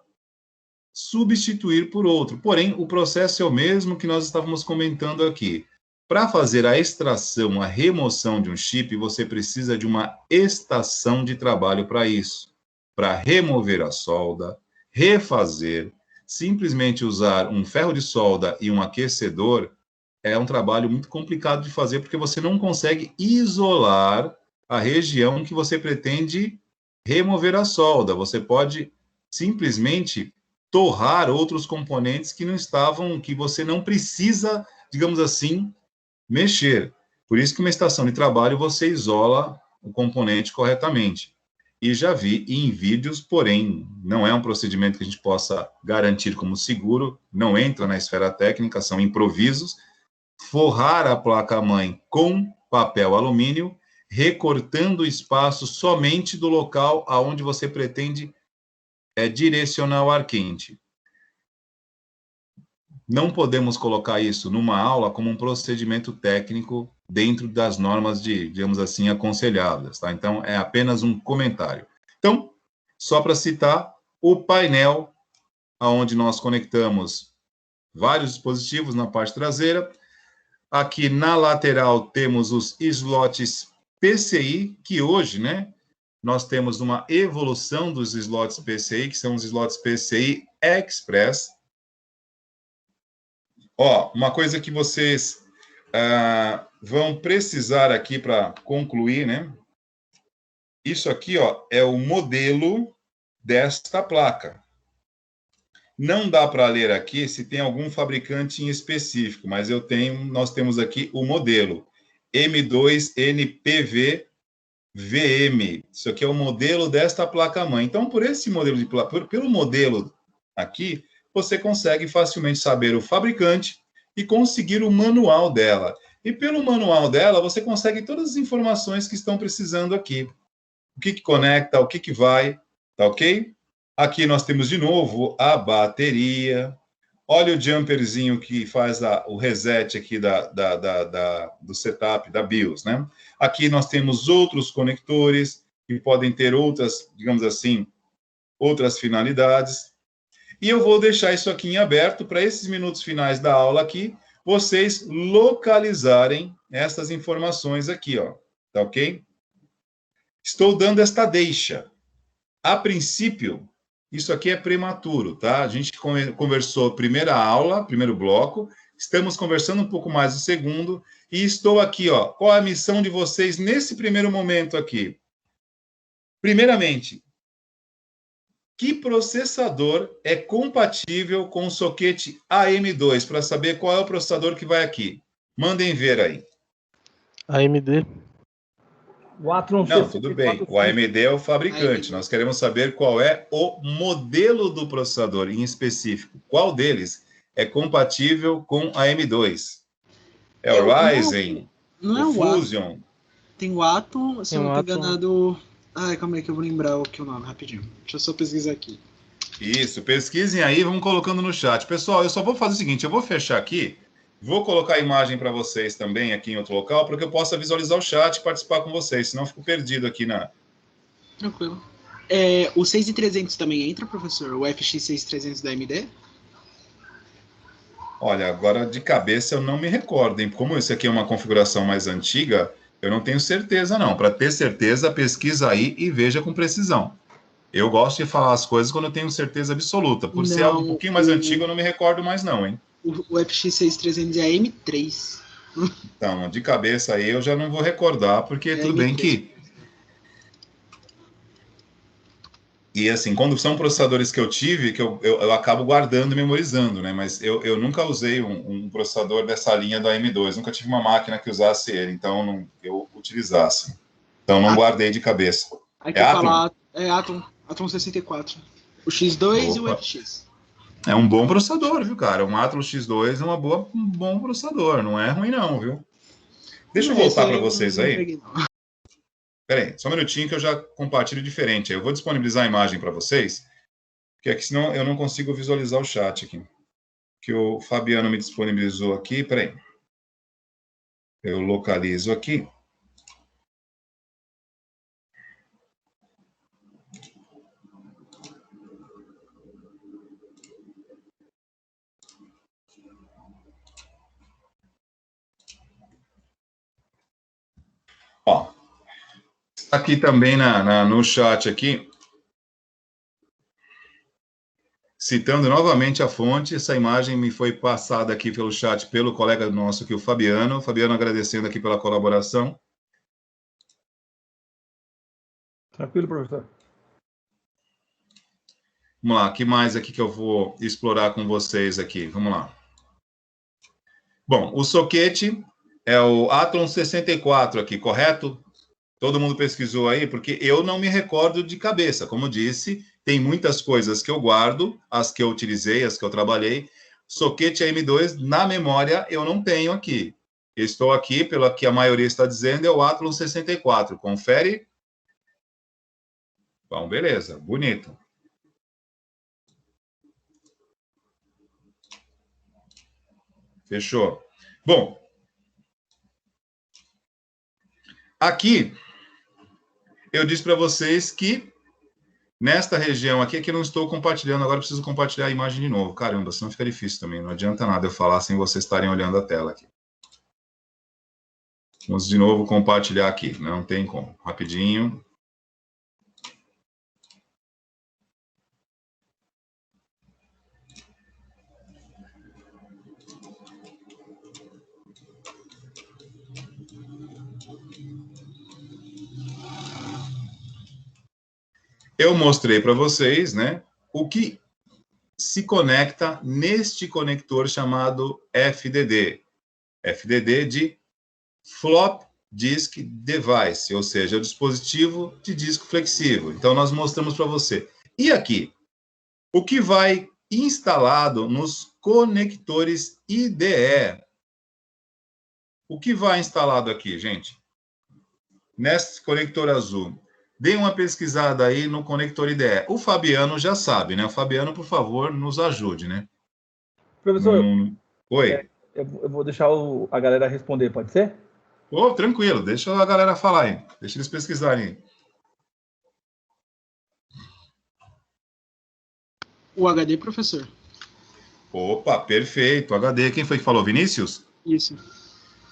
substituir por outro. Porém, o processo é o mesmo que nós estávamos comentando aqui. Para fazer a extração, a remoção de um chip, você precisa de uma estação de trabalho para isso. Para remover a solda, refazer, simplesmente usar um ferro de solda e um aquecedor, é um trabalho muito complicado de fazer, porque você não consegue isolar a região que você pretende remover a solda. Você pode simplesmente torrar outros componentes que não estavam, que você não precisa, digamos assim, mexer. Por isso que uma estação de trabalho você isola o componente corretamente. E já vi em vídeos, porém, não é um procedimento que a gente possa garantir como seguro, não entra na esfera técnica, são improvisos, forrar a placa-mãe com papel alumínio, recortando o espaço somente do local aonde você pretende direcionar o ar quente. Não podemos colocar isso numa aula como um procedimento técnico dentro das normas digamos assim, aconselháveis, tá? Então, é apenas um comentário. Então, só para citar, o painel, onde nós conectamos vários dispositivos na parte traseira. Aqui na lateral temos os slots PCI, que hoje, né, nós temos uma evolução dos slots PCI, que são os slots PCI Express. Ó, uma coisa que vocês vão precisar aqui para concluir, né? Isso aqui, ó, é o modelo desta placa. Não dá para ler aqui se tem algum fabricante em específico, mas nós temos aqui o modelo M2NPV-VM. Isso aqui é o modelo desta placa-mãe. Então, por esse modelo de placa, pelo modelo aqui, você consegue facilmente saber o fabricante e conseguir o manual dela. E pelo manual dela, você consegue todas as informações que estão precisando aqui. O que conecta, o que vai, tá ok? Aqui nós temos de novo a bateria. Olha o jumperzinho que faz o reset aqui do setup da BIOS, né? Aqui nós temos outros conectores que podem ter outras, digamos assim, outras finalidades. E eu vou deixar isso aqui em aberto para esses minutos finais da aula aqui, vocês localizarem essas informações aqui, ó. Tá ok? Estou dando esta deixa. A princípio, isso aqui é prematuro, tá? A gente conversou primeira aula, primeiro bloco, estamos conversando um pouco mais do segundo, e estou aqui, ó. Qual é a missão de vocês nesse primeiro momento aqui? Primeiramente, que processador é compatível com o soquete AM2, para saber qual é o processador que vai aqui? Mandem ver aí. AMD. O Atron Não, tudo bem. O AMD é o fabricante. Nós queremos saber qual é o modelo do processador em específico. Qual deles é compatível com a M2? É o Ryzen? Não é o o Fusion? Tem o Atom, se eu não Tem o tô Atom. enganado... Ai, calma aí que eu vou lembrar o nome, rapidinho. Deixa eu só pesquisar aqui. Isso, pesquisem aí, vamos colocando no chat. Pessoal, eu só vou fazer o seguinte, eu vou fechar aqui, vou colocar a imagem para vocês também aqui em outro local, para que eu possa visualizar o chat e participar com vocês, senão eu fico perdido aqui na... Tranquilo. O 6300 também entra, professor? O FX 6300 da AMD? Olha, agora de cabeça eu não me recordo, hein? Como esse aqui é uma configuração mais antiga, Eu não tenho certeza, não. Para ter certeza, pesquisa aí e veja com precisão. Eu gosto de falar as coisas quando eu tenho certeza absoluta. Por ser algo um pouquinho mais antigo, eu não me recordo mais, não, hein? O FX6300 é a M3. Então, de cabeça aí eu já não vou recordar, porque tudo bem que... E assim, quando são processadores que eu tive, que eu acabo guardando e memorizando, né? Mas eu nunca usei um processador dessa linha da M2, nunca tive uma máquina que usasse ele, então eu utilizasse. Então não guardei de cabeça. Aqui fala Atom 64. O X2 e o FX. É um bom processador, viu, cara? Um Athlon X2 é um bom processador, não é ruim não, viu? Deixa eu voltar para vocês aí. Peraí, só um minutinho que eu já compartilho diferente. Eu vou disponibilizar a imagem para vocês, porque aqui senão eu não consigo visualizar o chat aqui. Que o Fabiano me disponibilizou aqui. Peraí. Eu localizo aqui. Ó, aqui também no chat aqui, citando novamente a fonte, essa imagem me foi passada aqui pelo chat pelo colega nosso aqui, o Fabiano. Fabiano agradecendo aqui pela colaboração. Tranquilo, professor. Vamos lá, o que mais aqui que eu vou explorar com vocês aqui? Vamos lá. Bom, o soquete é o Athlon 64 aqui, correto? Todo mundo pesquisou aí? Porque eu não me recordo de cabeça. Como disse, tem muitas coisas que eu guardo, as que eu utilizei, as que eu trabalhei. Soquete M2, na memória, eu não tenho aqui. Estou aqui, pelo que a maioria está dizendo, é o Athlon 64. Confere? Bom, beleza, bonito. Fechou. Bom, aqui eu disse para vocês que nesta região aqui, que eu não estou compartilhando, agora eu preciso compartilhar a imagem de novo. Caramba, senão fica difícil também, não adianta nada eu falar sem vocês estarem olhando a tela aqui. Vamos de novo compartilhar aqui, não tem como. Rapidinho. Eu mostrei para vocês, né, o que se conecta neste conector chamado FDD. FDD de Flop Disk Device, ou seja, o dispositivo de disco flexível. Então, nós mostramos para você. E aqui, o que vai instalado nos conectores IDE. O que vai instalado aqui, gente? Nesse conector azul. Dê uma pesquisada aí no conector IDE. O Fabiano já sabe, né? O Fabiano, por favor, nos ajude, né? Professor, Oi. Eu vou deixar a galera responder, pode ser? Oh, tranquilo, deixa a galera falar aí. Deixa eles pesquisarem aí. O HD, professor. Opa, perfeito. HD. Quem foi que falou? Vinícius? Isso.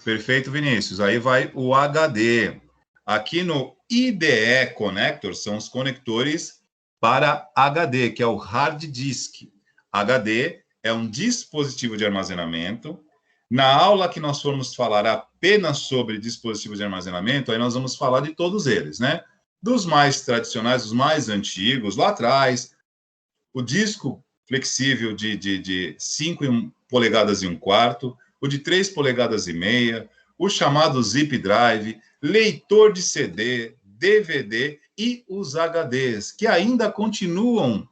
Perfeito, Vinícius. Aí vai o HD. Aqui no IDE Connector são os conectores para HD, que é o Hard Disk. HD é um dispositivo de armazenamento. Na aula que nós formos falar apenas sobre dispositivos de armazenamento, aí nós vamos falar de todos eles, né? Dos mais tradicionais, dos mais antigos, lá atrás, o disco flexível de 5 polegadas e 1/4, o de 3 polegadas e meia, o chamado Zip Drive, leitor de CD, DVD e os HDs, que ainda continuam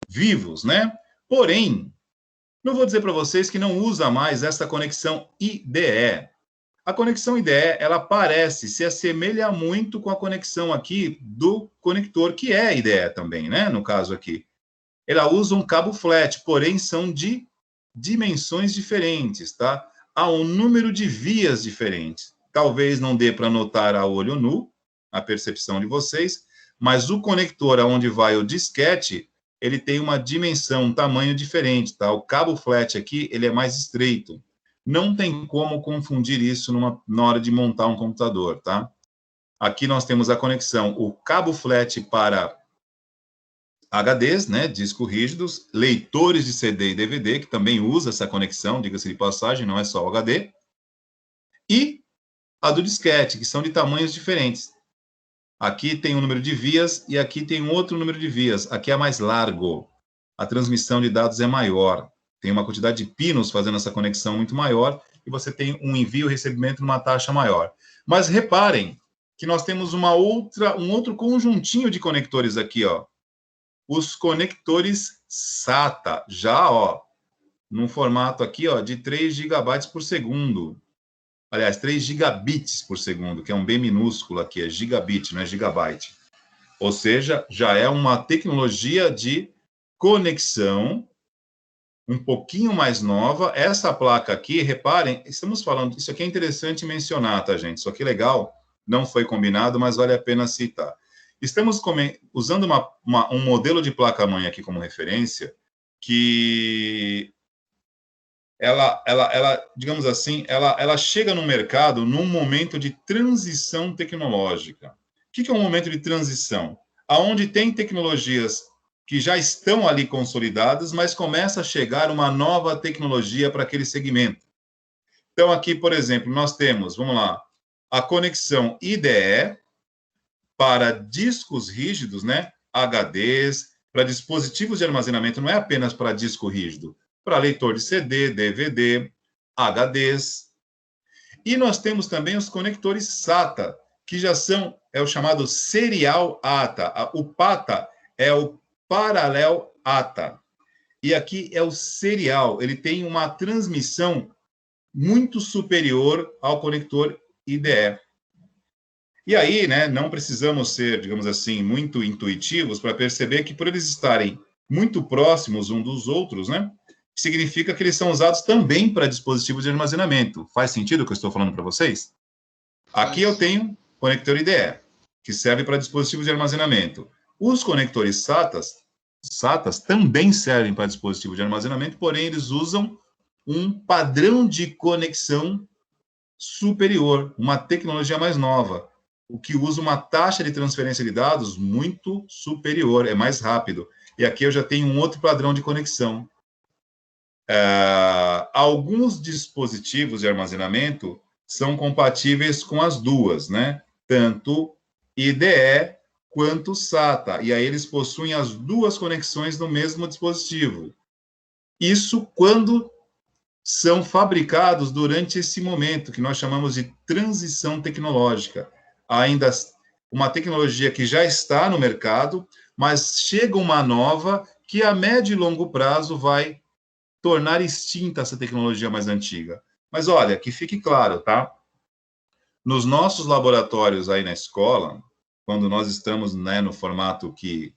vivos, né? Porém, não vou dizer para vocês que não usa mais essa conexão IDE. A conexão IDE, ela se assemelha muito com a conexão aqui do conector, que é IDE também, né? No caso aqui. Ela usa um cabo flat, porém são de dimensões diferentes, tá? Há um número de vias diferentes. Talvez não dê para notar a olho nu, a percepção de vocês, mas o conector aonde vai o disquete, ele tem uma dimensão, um tamanho diferente, tá? O cabo flat aqui, ele é mais estreito. Não tem como confundir isso na hora de montar um computador, tá? Aqui nós temos a conexão, o cabo flat para HDs, né, discos rígidos, leitores de CD e DVD, que também usa essa conexão, diga-se de passagem, não é só o HD, e a do disquete, que são de tamanhos diferentes. Aqui tem um número de vias e aqui tem um outro número de vias. Aqui é mais largo. A transmissão de dados é maior. Tem uma quantidade de pinos fazendo essa conexão muito maior e você tem um envio e recebimento numa taxa maior. Mas reparem que nós temos um outro conjuntinho de conectores aqui, ó. Os conectores SATA, já, ó, num formato aqui, ó, de 3 gigabytes por segundo. Aliás, 3 gigabits por segundo, que é um B minúsculo aqui, é gigabit, não é gigabyte. Ou seja, já é uma tecnologia de conexão um pouquinho mais nova. Essa placa aqui, reparem, estamos falando, isso aqui é interessante mencionar, tá, gente? Isso aqui é legal, não foi combinado, mas vale a pena citar. Estamos usando um modelo de placa-mãe aqui como referência, que ela, digamos assim, ela chega no mercado num momento de transição tecnológica. O que é um momento de transição? Aonde tem tecnologias que já estão ali consolidadas, mas começa a chegar uma nova tecnologia para aquele segmento. Então, aqui, por exemplo, nós temos, vamos lá, a conexão IDE para discos rígidos, né? HDs, para dispositivos de armazenamento, não é apenas para disco rígido, para leitor de CD, DVD, HDs. E nós temos também os conectores SATA, que já são, é o chamado Serial ATA. O PATA é o Parallel ATA. E aqui é o serial, ele tem uma transmissão muito superior ao conector IDE. E aí, né, não precisamos ser, digamos assim, muito intuitivos para perceber que por eles estarem muito próximos um dos outros, né, significa que eles são usados também para dispositivos de armazenamento. Faz sentido o que eu estou falando para vocês? Aqui eu tenho conector IDE, que serve para dispositivos de armazenamento. Os conectores SATAs também servem para dispositivos de armazenamento, porém eles usam um padrão de conexão superior, uma tecnologia mais nova, o que usa uma taxa de transferência de dados muito superior, é mais rápido. E aqui eu já tenho um outro padrão de conexão. Alguns dispositivos de armazenamento são compatíveis com as duas, né? Tanto IDE quanto SATA. E aí eles possuem as duas conexões no mesmo dispositivo. Isso quando são fabricados durante esse momento, que nós chamamos de transição tecnológica. Ainda uma tecnologia que já está no mercado, mas chega uma nova que a médio e longo prazo vai tornar extinta essa tecnologia mais antiga. Mas olha, que fique claro, tá? Nos nossos laboratórios aí na escola, quando nós estamos, né, no formato que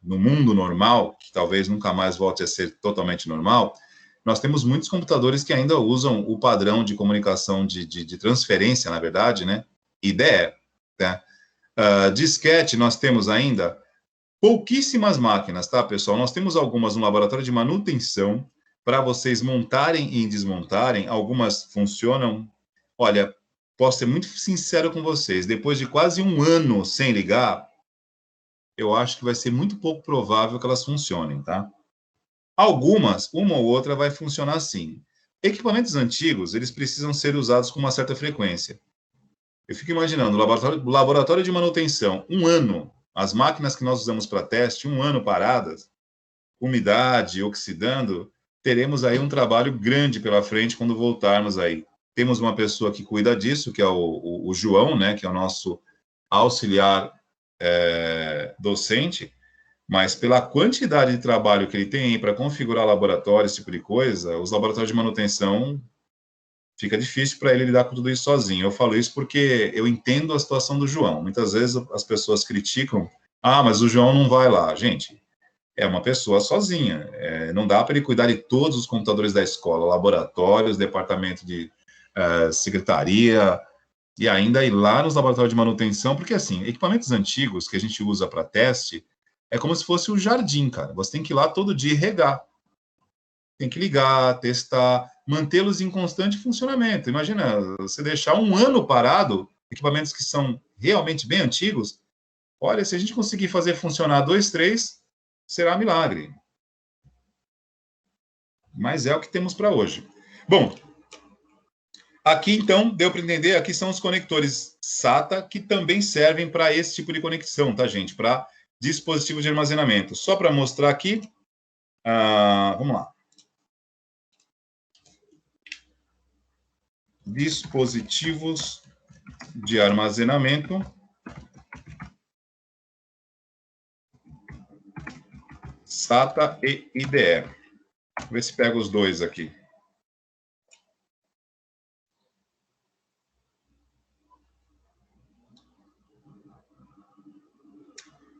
no mundo normal, que talvez nunca mais volte a ser totalmente normal, nós temos muitos computadores que ainda usam o padrão de comunicação de transferência, na verdade, né? IDE. Tá? Disquete, nós temos ainda pouquíssimas máquinas, tá, pessoal? Nós temos algumas no laboratório de manutenção para vocês montarem e desmontarem. Algumas funcionam. Olha, posso ser muito sincero com vocês. Depois de quase um ano sem ligar, eu acho que vai ser muito pouco provável que elas funcionem, tá? Algumas, uma ou outra, vai funcionar sim. Equipamentos antigos, eles precisam ser usados com uma certa frequência. Eu fico imaginando, laboratório de manutenção, um ano, as máquinas que nós usamos para teste, um ano paradas, umidade, oxidando, teremos aí um trabalho grande pela frente quando voltarmos aí. Temos uma pessoa que cuida disso, que é o João, né, que é o nosso auxiliar docente, mas pela quantidade de trabalho que ele tem para configurar laboratório, esse tipo de coisa, os laboratórios de manutenção, fica difícil para ele lidar com tudo isso sozinho. Eu falo isso porque eu entendo a situação do João. Muitas vezes as pessoas criticam, mas o João não vai lá. Gente, é uma pessoa sozinha. Não dá para ele cuidar de todos os computadores da escola, laboratórios, departamento de secretaria, e ainda ir lá nos laboratórios de manutenção, porque, assim, equipamentos antigos que a gente usa para teste, é como se fosse um jardim, cara. Você tem que ir lá todo dia e regar. tem que ligar, testar, mantê-los em constante funcionamento. Imagina, você deixar um ano parado, equipamentos que são realmente bem antigos, olha, se a gente conseguir fazer funcionar 2, 3, será milagre. Mas é o que temos para hoje. Bom, aqui então, deu para entender, aqui são os conectores SATA, que também servem para esse tipo de conexão, tá, gente? Para dispositivos de armazenamento. Só para mostrar aqui, vamos lá. Dispositivos de armazenamento SATA e IDE. Vou ver se pega os dois aqui.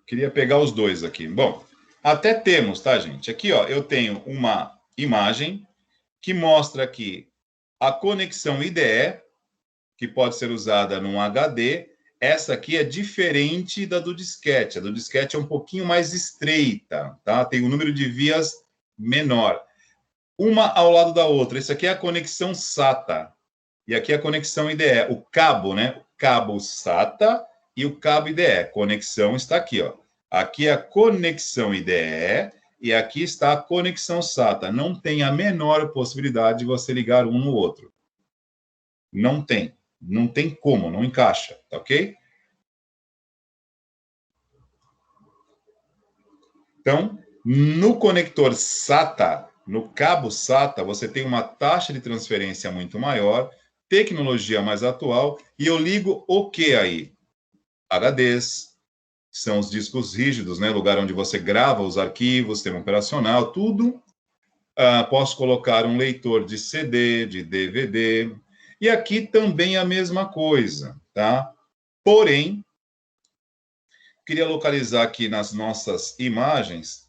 Queria pegar os dois aqui. Bom, até temos, tá, gente? Aqui, ó, eu tenho uma imagem que mostra aqui a conexão IDE, que pode ser usada num HD. Essa aqui é diferente da do disquete. A do disquete é um pouquinho mais estreita, tá? Tem um número de vias menor. Uma ao lado da outra. Isso aqui é a conexão SATA. E aqui é a conexão IDE. O cabo, né? O cabo SATA e o cabo IDE. Conexão está aqui, ó. Aqui é a conexão IDE e aqui está a conexão SATA. Não tem a menor possibilidade de você ligar um no outro. Não tem. Não tem como, não encaixa, tá ok? Então, no conector SATA, no cabo SATA, você tem uma taxa de transferência muito maior, tecnologia mais atual, e eu ligo o que aí? HDs, são os discos rígidos, né? Lugar onde você grava os arquivos, sistema operacional, tudo. Posso colocar um leitor de CD, de DVD, e aqui também a mesma coisa, tá? Porém, queria localizar aqui nas nossas imagens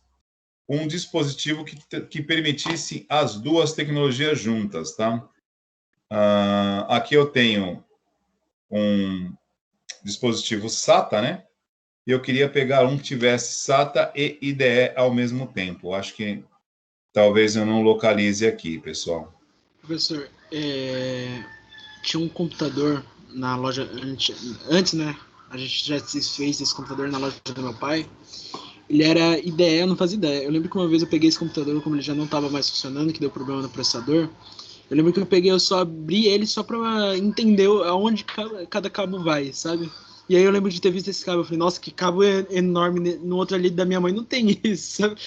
um dispositivo que permitisse as duas tecnologias juntas, tá? Aqui eu tenho um dispositivo SATA, né? E eu queria pegar um que tivesse SATA e IDE ao mesmo tempo. Acho que talvez eu não localize aqui, pessoal. Professor, tinha um computador na loja antes, né? A gente já fez esse computador na loja do meu pai. Ele era IDE, eu não fazia ideia. Eu lembro que uma vez eu peguei esse computador, como ele já não estava mais funcionando, que deu problema no processador. Eu lembro que eu só abri ele só para entender aonde cada cabo vai, sabe? E aí eu lembro de ter visto esse cabo, eu falei, nossa, que cabo enorme, no outro ali da minha mãe não tem isso, sabe?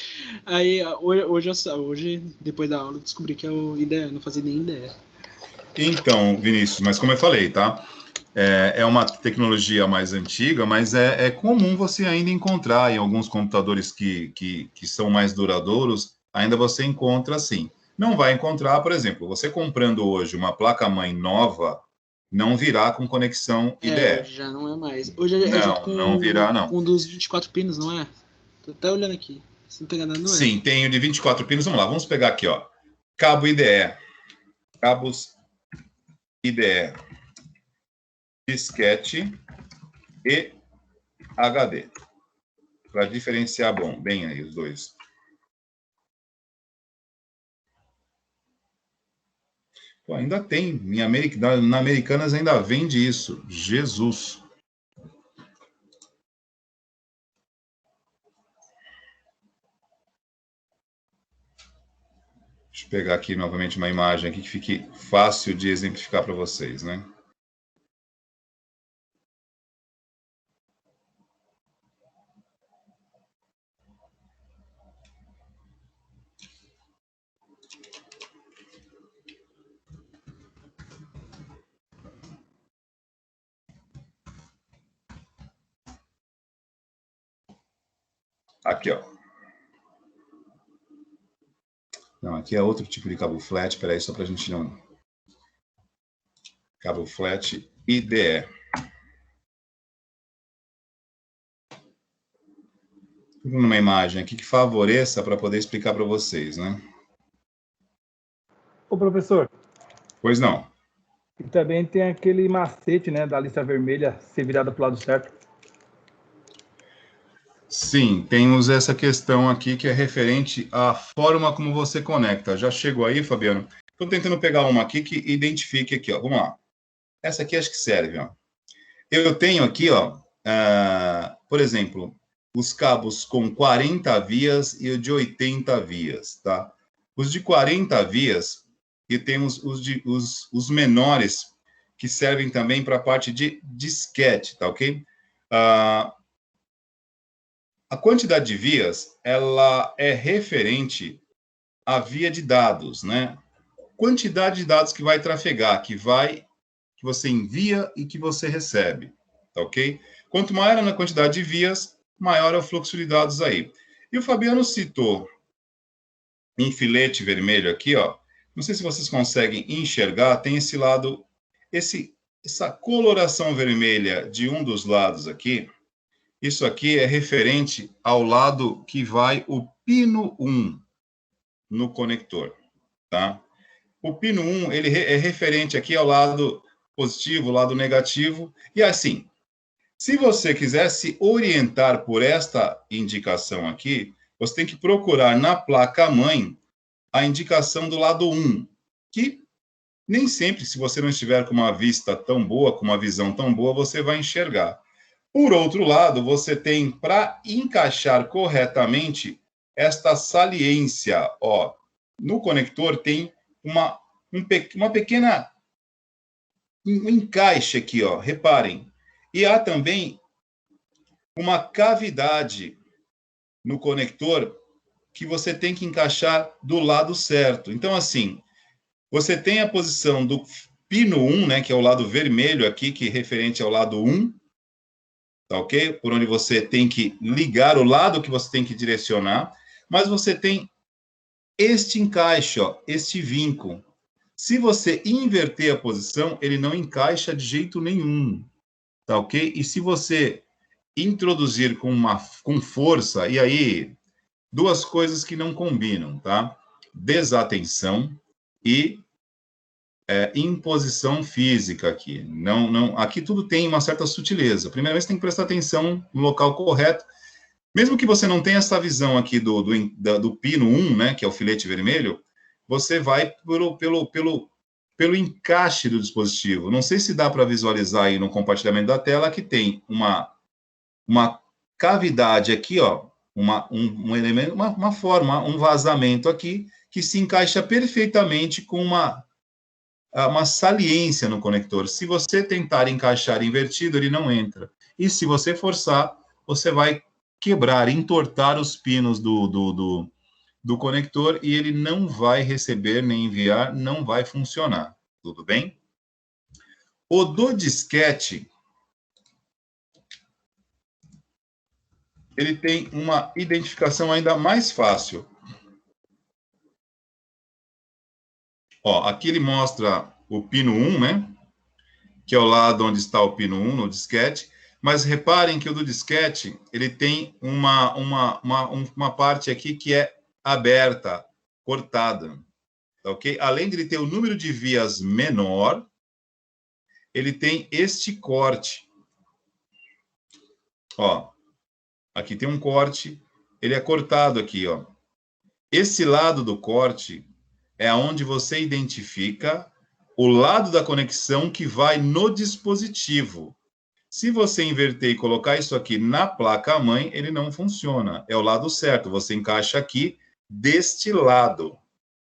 Aí hoje, depois da aula, eu descobri que é o IDE, não fazia nem ideia. Então, Vinícius, mas como eu falei, tá? É uma tecnologia mais antiga, mas é comum você ainda encontrar em alguns computadores que são mais duradouros, ainda você encontra assim. Não vai encontrar, por exemplo, você comprando hoje uma placa-mãe nova, não virá com conexão IDE. Hoje já não é mais. Hoje é junto com Não virá, não. um dos 24 pinos, não é? Tô até olhando aqui. Se não pegar nada, não é. Sim, tem o de 24 pinos. Vamos lá, vamos pegar aqui, ó. Cabo IDE. Cabos IDE. Disquete e HD. Para diferenciar bem aí os dois. Pô, ainda tem. Na Americanas ainda vende isso. Jesus. Deixa eu pegar aqui novamente uma imagem aqui que fique fácil de exemplificar para vocês, né? Aqui, ó. Não, aqui é outro tipo de cabo flat. Espera aí, só para a gente não... Cabo flat IDE. Tudo numa imagem aqui que favoreça para poder explicar para vocês, né? Ô, professor. Pois não. E também tem aquele macete, né, da lista vermelha ser virada para o lado certo. Sim, temos essa questão aqui que é referente à forma como você conecta. Já chegou aí, Fabiano? Estou tentando pegar uma aqui que identifique aqui, ó. Vamos lá. Essa aqui acho que serve, ó. Eu tenho aqui, ó, por exemplo, os cabos com 40 vias e o de 80 vias, tá? Os de 40 vias, e temos os menores, que servem também para a parte de disquete, tá ok? A quantidade de vias, ela é referente à via de dados, né? Quantidade de dados que vai trafegar, que você envia e que você recebe, tá ok? Quanto maior a quantidade de vias, maior é o fluxo de dados aí. E o Fabiano citou um filete vermelho aqui, ó. Não sei se vocês conseguem enxergar, tem esse lado, essa coloração vermelha de um dos lados aqui. Isso aqui é referente ao lado que vai o pino 1 no conector, tá? O pino 1, ele é referente aqui ao lado positivo, lado negativo, e assim, se você quiser se orientar por esta indicação aqui, você tem que procurar na placa-mãe a indicação do lado 1, que nem sempre, se você não estiver com uma vista tão boa, com uma visão tão boa, você vai enxergar. Por outro lado, você tem, para encaixar corretamente, esta saliência, ó, no conector tem uma pequena um encaixe aqui, ó, reparem. E há também uma cavidade no conector que você tem que encaixar do lado certo. Então, assim, você tem a posição do pino 1, né, que é o lado vermelho aqui, que é referente ao lado 1, tá ok? Por onde você tem que ligar o lado que você tem que direcionar, mas você tem este encaixe, ó, este vinco. Se você inverter a posição, ele não encaixa de jeito nenhum, tá ok? E se você introduzir com força, e aí, duas coisas que não combinam, tá? Desatenção e imposição física aqui. Aqui tudo tem uma certa sutileza. Primeiramente, você tem que prestar atenção no local correto. Mesmo que você não tenha essa visão aqui do pino 1, né, que é o filete vermelho, você vai pelo encaixe do dispositivo. Não sei se dá para visualizar aí no compartilhamento da tela que tem uma cavidade aqui, ó, um elemento, uma forma, um vazamento aqui que se encaixa perfeitamente com uma saliência no conector. Se você tentar encaixar invertido, ele não entra. E se você forçar, você vai quebrar, entortar os pinos do conector e ele não vai receber nem enviar, não vai funcionar. Tudo bem? O do disquete, ele tem uma identificação ainda mais fácil. Ó, aqui ele mostra o pino 1, né? Que é o lado onde está o pino 1 no disquete. Mas reparem que o do disquete, ele tem uma parte aqui que é aberta, cortada. Tá ok? Além de ele ter o número de vias menor, ele tem este corte. Ó, aqui tem um corte, ele é cortado aqui, ó. Esse lado do corte é onde você identifica o lado da conexão que vai no dispositivo. Se você inverter e colocar isso aqui na placa-mãe, ele não funciona. É o lado certo, você encaixa aqui deste lado,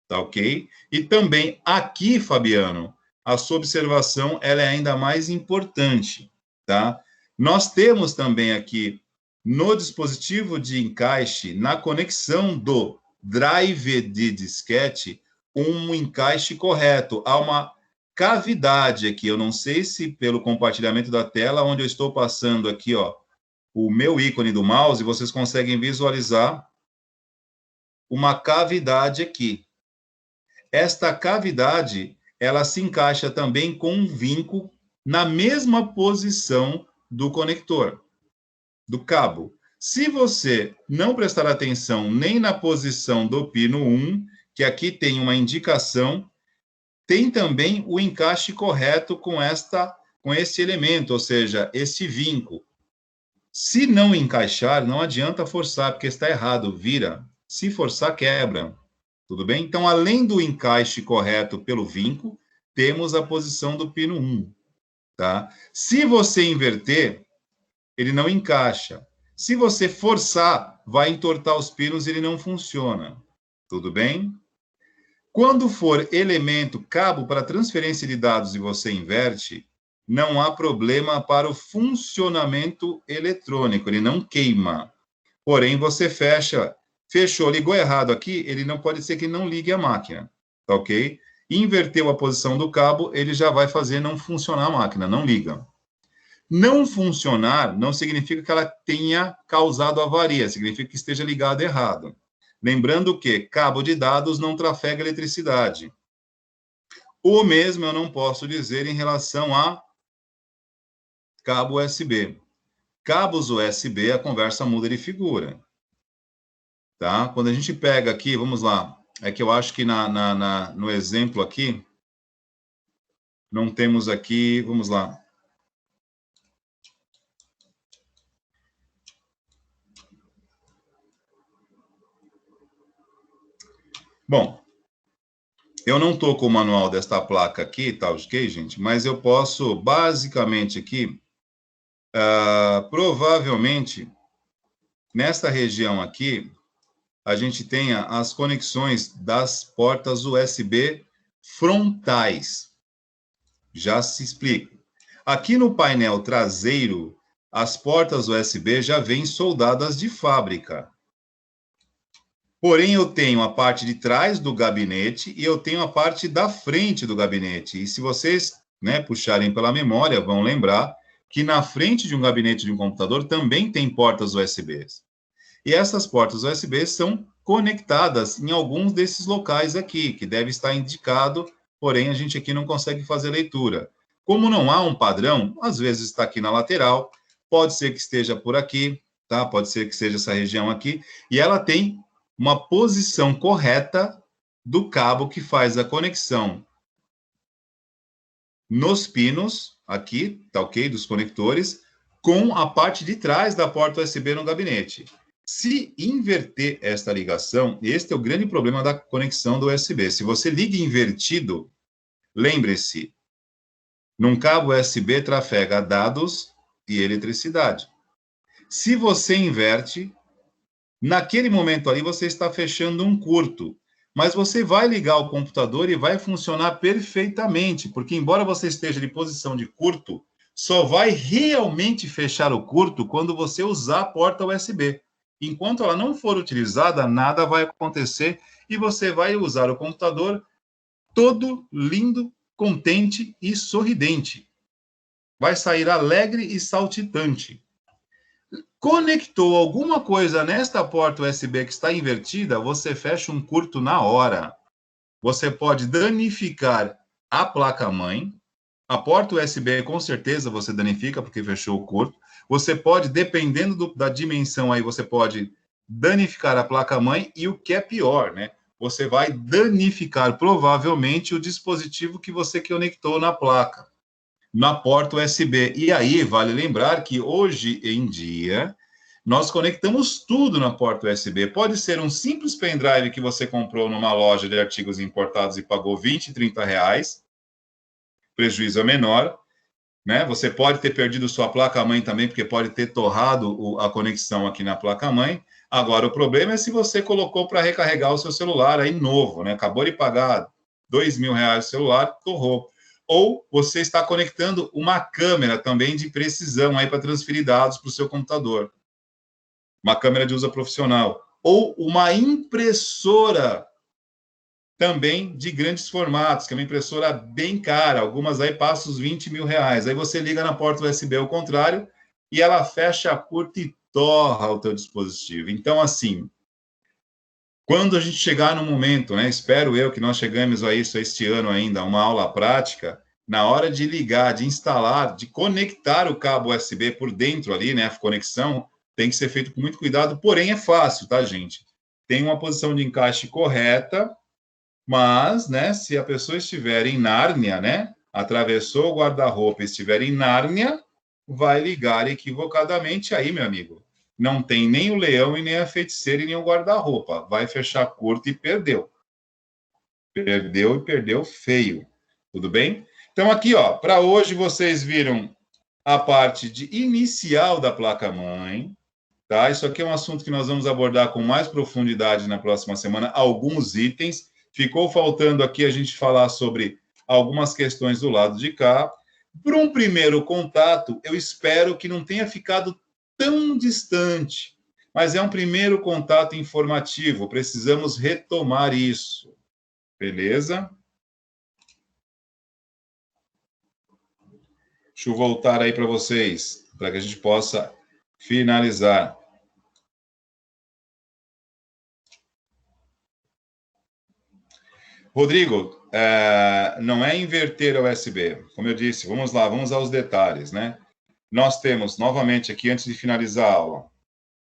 tá ok? E também aqui, Fabiano, a sua observação ela é ainda mais importante, tá? Nós temos também aqui no dispositivo de encaixe, na conexão do drive de disquete, um encaixe correto. Há uma cavidade aqui, eu não sei se pelo compartilhamento da tela, onde eu estou passando aqui, ó, o meu ícone do mouse, vocês conseguem visualizar uma cavidade aqui. Esta cavidade, ela se encaixa também com um vinco na mesma posição do conector, do cabo. Se você não prestar atenção nem na posição do pino 1, que aqui tem uma indicação, tem também o encaixe correto com este elemento, ou seja, este vinco. Se não encaixar, não adianta forçar, porque está errado, vira. Se forçar, quebra. Tudo bem? Então, além do encaixe correto pelo vinco, temos a posição do pino 1. Tá? Se você inverter, ele não encaixa. Se você forçar, vai entortar os pinos e ele não funciona. Tudo bem? Quando for elemento cabo para transferência de dados e você inverte, não há problema para o funcionamento eletrônico, ele não queima. Porém, você fechou, ligou errado aqui, ele não pode ser que não ligue a máquina, tá ok? Inverteu a posição do cabo, ele já vai fazer não funcionar a máquina, não liga. Não funcionar não significa que ela tenha causado avaria, significa que esteja ligado errado. Lembrando que cabo de dados não trafega eletricidade. O mesmo eu não posso dizer em relação a cabo USB. Cabos USB, a conversa muda de figura. Tá? Quando a gente pega aqui, vamos lá, é que eu acho que no exemplo aqui, não temos aqui, vamos lá. Bom, eu não estou com o manual desta placa aqui, tá ok, gente? Mas eu posso, basicamente aqui, provavelmente, nesta região aqui, a gente tenha as conexões das portas USB frontais. Já se explica. Aqui no painel traseiro, as portas USB já vêm soldadas de fábrica. Porém, eu tenho a parte de trás do gabinete e eu tenho a parte da frente do gabinete. E se vocês, né, puxarem pela memória, vão lembrar que na frente de um gabinete de um computador também tem portas USB. E essas portas USB são conectadas em alguns desses locais aqui, que deve estar indicado, porém a gente aqui não consegue fazer leitura. Como não há um padrão, às vezes está aqui na lateral, pode ser que esteja por aqui, tá? Pode ser que seja essa região aqui, e ela tem uma posição correta do cabo que faz a conexão nos pinos, aqui, tá ok, dos conectores, com a parte de trás da porta USB no gabinete. Se inverter esta ligação, este é o grande problema da conexão do USB. Se você liga invertido, lembre-se, num cabo USB trafega dados e eletricidade. Se você inverte, naquele momento ali, você está fechando um curto, mas você vai ligar o computador e vai funcionar perfeitamente, porque embora você esteja de posição de curto, só vai realmente fechar o curto quando você usar a porta USB. Enquanto ela não for utilizada, nada vai acontecer e você vai usar o computador todo lindo, contente e sorridente. Vai sair alegre e saltitante. Conectou alguma coisa nesta porta USB que está invertida, você fecha um curto na hora. Você pode danificar a placa-mãe. A porta USB, com certeza, você danifica, porque fechou o curto. Você pode, dependendo da dimensão aí, você pode danificar a placa-mãe e o que é pior, né? Você vai danificar, provavelmente, o dispositivo que você conectou na placa, na porta USB. E aí, vale lembrar que hoje em dia, nós conectamos tudo na porta USB. Pode ser um simples pendrive que você comprou numa loja de artigos importados e pagou 20, 30 reais. Prejuízo é menor, né? Você pode ter perdido sua placa-mãe também, porque pode ter torrado a conexão aqui na placa-mãe. Agora, o problema é se você colocou para recarregar o seu celular aí novo, né? Acabou de pagar R$2.000 o celular, torrou. Ou você está conectando uma câmera também de precisão aí para transferir dados para o seu computador. Uma câmera de uso profissional. Ou uma impressora também de grandes formatos, que é uma impressora bem cara, algumas aí passam os R$20.000. Aí você liga na porta USB ao contrário e ela fecha a curta e torra o teu dispositivo. Então, assim, quando a gente chegar no momento, né, espero eu que nós chegamos a isso este ano ainda, uma aula prática, na hora de ligar, de instalar, de conectar o cabo USB por dentro ali, né, a conexão, tem que ser feito com muito cuidado, porém é fácil, tá, gente? Tem uma posição de encaixe correta, mas, né, se a pessoa estiver em Nárnia, né, atravessou o guarda-roupa e estiver em Nárnia, vai ligar equivocadamente, aí, meu amigo, não tem nem o leão e nem a feiticeira e nem o guarda-roupa. Vai fechar curto e perdeu. Perdeu e perdeu feio. Tudo bem? Então, aqui, ó, para hoje vocês viram a parte de inicial da placa-mãe, tá? Isso aqui é um assunto que nós vamos abordar com mais profundidade na próxima semana, alguns itens. Ficou faltando aqui a gente falar sobre algumas questões do lado de cá. Para um primeiro contato, eu espero que não tenha ficado tão distante, mas é um primeiro contato informativo, precisamos retomar isso. Beleza? Deixa eu voltar aí para vocês, para que a gente possa finalizar. Rodrigo, não é inverter a USB. Como eu disse, vamos lá, vamos aos detalhes, né? Nós temos, novamente aqui, antes de finalizar a aula,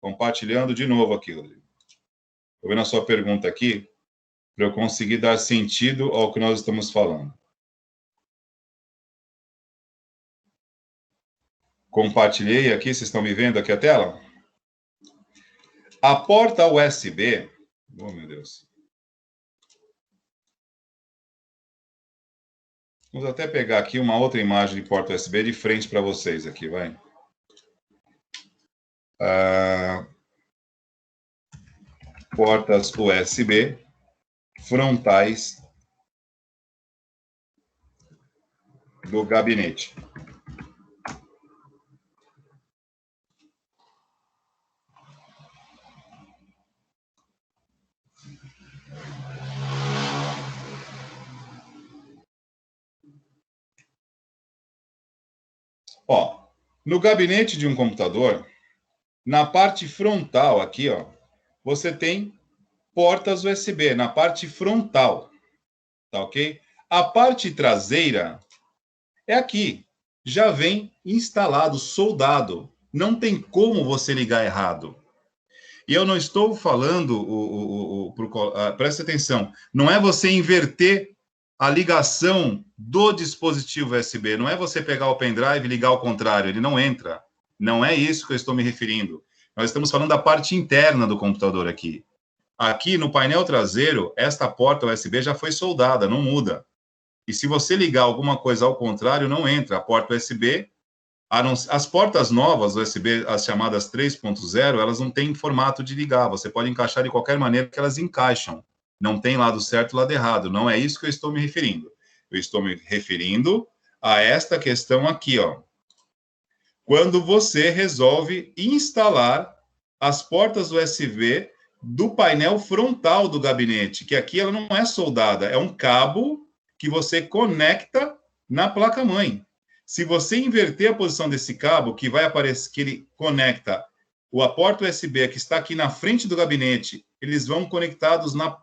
compartilhando de novo aqui, Rodrigo. Estou vendo a sua pergunta aqui, para eu conseguir dar sentido ao que nós estamos falando. Compartilhei aqui, vocês estão me vendo aqui a tela? A porta USB... Oh, meu Deus. Vamos até pegar aqui uma outra imagem de porta USB de frente para vocês aqui, vai. Portas USB frontais do gabinete. Ó, no gabinete de um computador, na parte frontal aqui, ó, você tem portas USB, na parte frontal, tá ok? A parte traseira é aqui, já vem instalado, soldado, não tem como você ligar errado. E eu não estou falando, presta atenção, não é você inverter a ligação do dispositivo USB, não é você pegar o pendrive e ligar ao contrário, ele não entra. Não é isso que eu estou me referindo. Nós estamos falando da parte interna do computador aqui. Aqui no painel traseiro, esta porta USB já foi soldada, não muda. E se você ligar alguma coisa ao contrário, não entra. A porta USB, as portas novas USB, as chamadas 3.0, elas não têm formato de ligar. Você pode encaixar de qualquer maneira que elas encaixam. Não tem lado certo e lado errado. Não é isso que eu estou me referindo. Eu estou me referindo a esta questão aqui, ó. Quando você resolve instalar as portas USB do painel frontal do gabinete, que aqui ela não é soldada, é um cabo que você conecta na placa-mãe. Se você inverter a posição desse cabo, que vai aparecer, que ele conecta a porta USB que está aqui na frente do gabinete, eles vão conectados na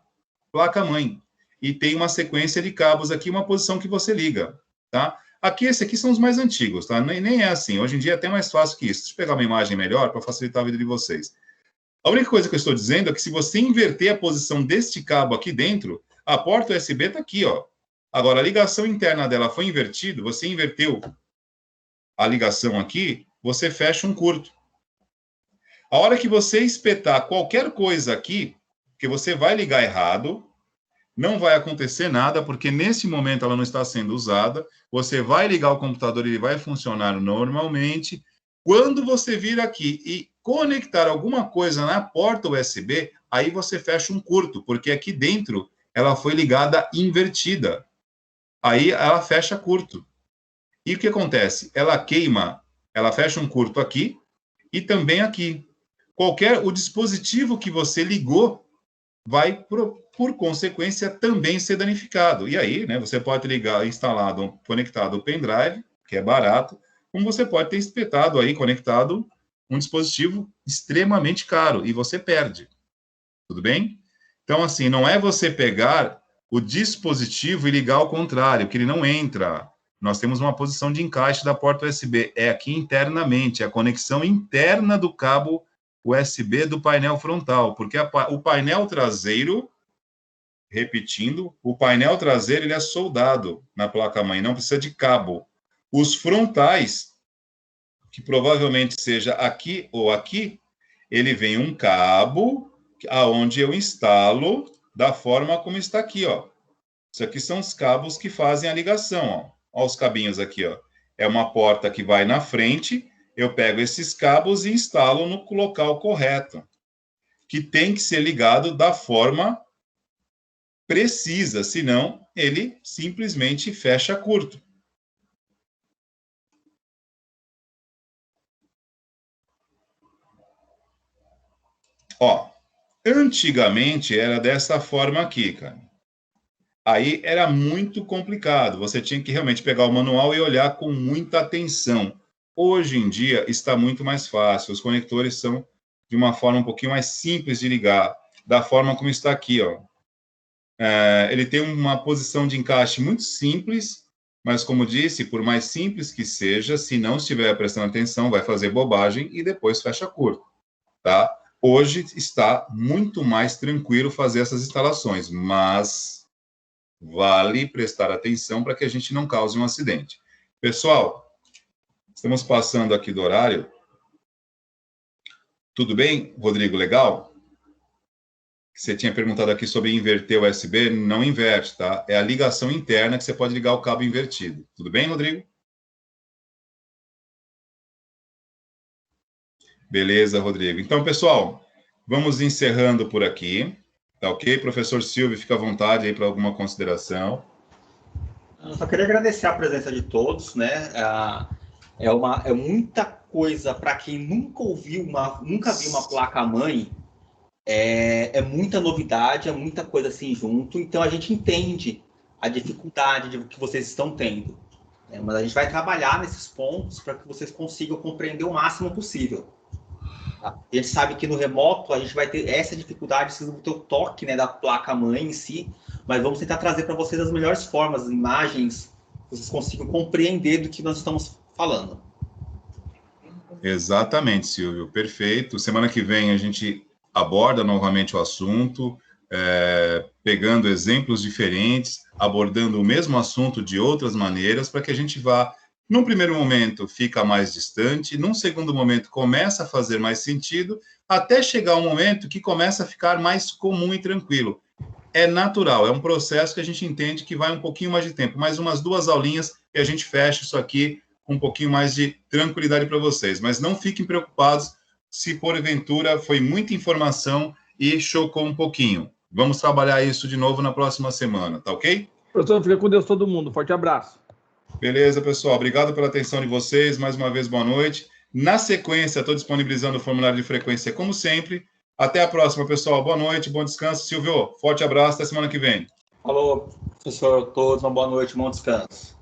placa-mãe. E tem uma sequência de cabos aqui, uma posição que você liga, tá? Aqui, esse aqui são os mais antigos, tá? Nem é assim. Hoje em dia é até mais fácil que isso. Deixa eu pegar uma imagem melhor para facilitar a vida de vocês. A única coisa que eu estou dizendo é que se você inverter a posição deste cabo aqui dentro, a porta USB está aqui, ó. Agora, a ligação interna dela foi invertida, você inverteu a ligação aqui, você fecha um curto. A hora que você espetar qualquer coisa aqui, que você vai ligar errado, não vai acontecer nada, porque nesse momento ela não está sendo usada. Você vai ligar o computador, ele vai funcionar normalmente. Quando você vir aqui e conectar alguma coisa na porta USB, aí você fecha um curto, porque aqui dentro ela foi ligada invertida. Aí ela fecha curto. E o que acontece? Ela queima, ela fecha um curto aqui e também aqui. O dispositivo que você ligou vai, por consequência, também ser danificado. E aí, né, você pode ligar, instalado, conectado o pendrive, que é barato, como você pode ter espetado aí, conectado um dispositivo extremamente caro, e você perde. Tudo bem? Então, assim, não é você pegar o dispositivo e ligar ao contrário, que ele não entra. Nós temos uma posição de encaixe da porta USB. É aqui internamente, é a conexão interna do cabo USB do painel frontal, porque o painel traseiro, repetindo, o painel traseiro ele é soldado na placa-mãe, não precisa de cabo. Os frontais, que provavelmente seja aqui ou aqui, ele vem um cabo aonde eu instalo da forma como está aqui, ó. Isso aqui são os cabos que fazem a ligação, ó. Ó os cabinhos aqui, ó. É uma porta que vai na frente, eu pego esses cabos e instalo no local correto, que tem que ser ligado da forma precisa, senão ele simplesmente fecha curto. Ó, antigamente era dessa forma aqui, cara. Aí era muito complicado, você tinha que realmente pegar o manual e olhar com muita atenção. Hoje em dia está muito mais fácil, os conectores são de uma forma um pouquinho mais simples de ligar, da forma como está aqui, ó. Ele tem uma posição de encaixe muito simples, mas como disse, por mais simples que seja, se não estiver prestando atenção, vai fazer bobagem e depois fecha curto, tá? Hoje está muito mais tranquilo fazer essas instalações, mas vale prestar atenção para que a gente não cause um acidente. Pessoal, estamos passando aqui do horário. Tudo bem, Rodrigo? Legal? Você tinha perguntado aqui sobre inverter o USB. Não inverte, tá? É a ligação interna que você pode ligar o cabo invertido. Tudo bem, Rodrigo? Beleza, Rodrigo. Então, pessoal, vamos encerrando por aqui. Tá ok? Professor Silvio, fica à vontade aí para alguma consideração. Eu só queria agradecer a presença de todos, né? É muita coisa para quem nunca viu uma placa-mãe. É muita novidade, é muita coisa assim junto. Então a gente entende a dificuldade que vocês estão tendo, né? Mas a gente vai trabalhar nesses pontos para que vocês consigam compreender o máximo possível. A gente sabe que no remoto a gente vai ter essa dificuldade, vocês vão ter o toque, né, da placa-mãe em si, mas vamos tentar trazer para vocês as melhores formas, as imagens, que vocês consigam compreender do que nós estamos falando. Exatamente, Silvio, perfeito. Semana que vem a gente aborda novamente o assunto, pegando exemplos diferentes, abordando o mesmo assunto de outras maneiras, para que a gente vá, num primeiro momento, fica mais distante, num segundo momento, começa a fazer mais sentido, até chegar um momento que começa a ficar mais comum e tranquilo. É natural, é um processo que a gente entende que vai um pouquinho mais de tempo, mais umas 2 aulinhas e a gente fecha isso aqui com um pouquinho mais de tranquilidade para vocês. Mas não fiquem preocupados se, porventura, foi muita informação e chocou um pouquinho. Vamos trabalhar isso de novo na próxima semana, tá ok? Professor, fica com Deus todo mundo. Forte abraço. Beleza, pessoal. Obrigado pela atenção de vocês. Mais uma vez, boa noite. Na sequência, estou disponibilizando o formulário de frequência, como sempre. Até a próxima, pessoal. Boa noite, bom descanso. Silvio, forte abraço. Até semana que vem. Falou, professor, todos. Uma boa noite, bom descanso.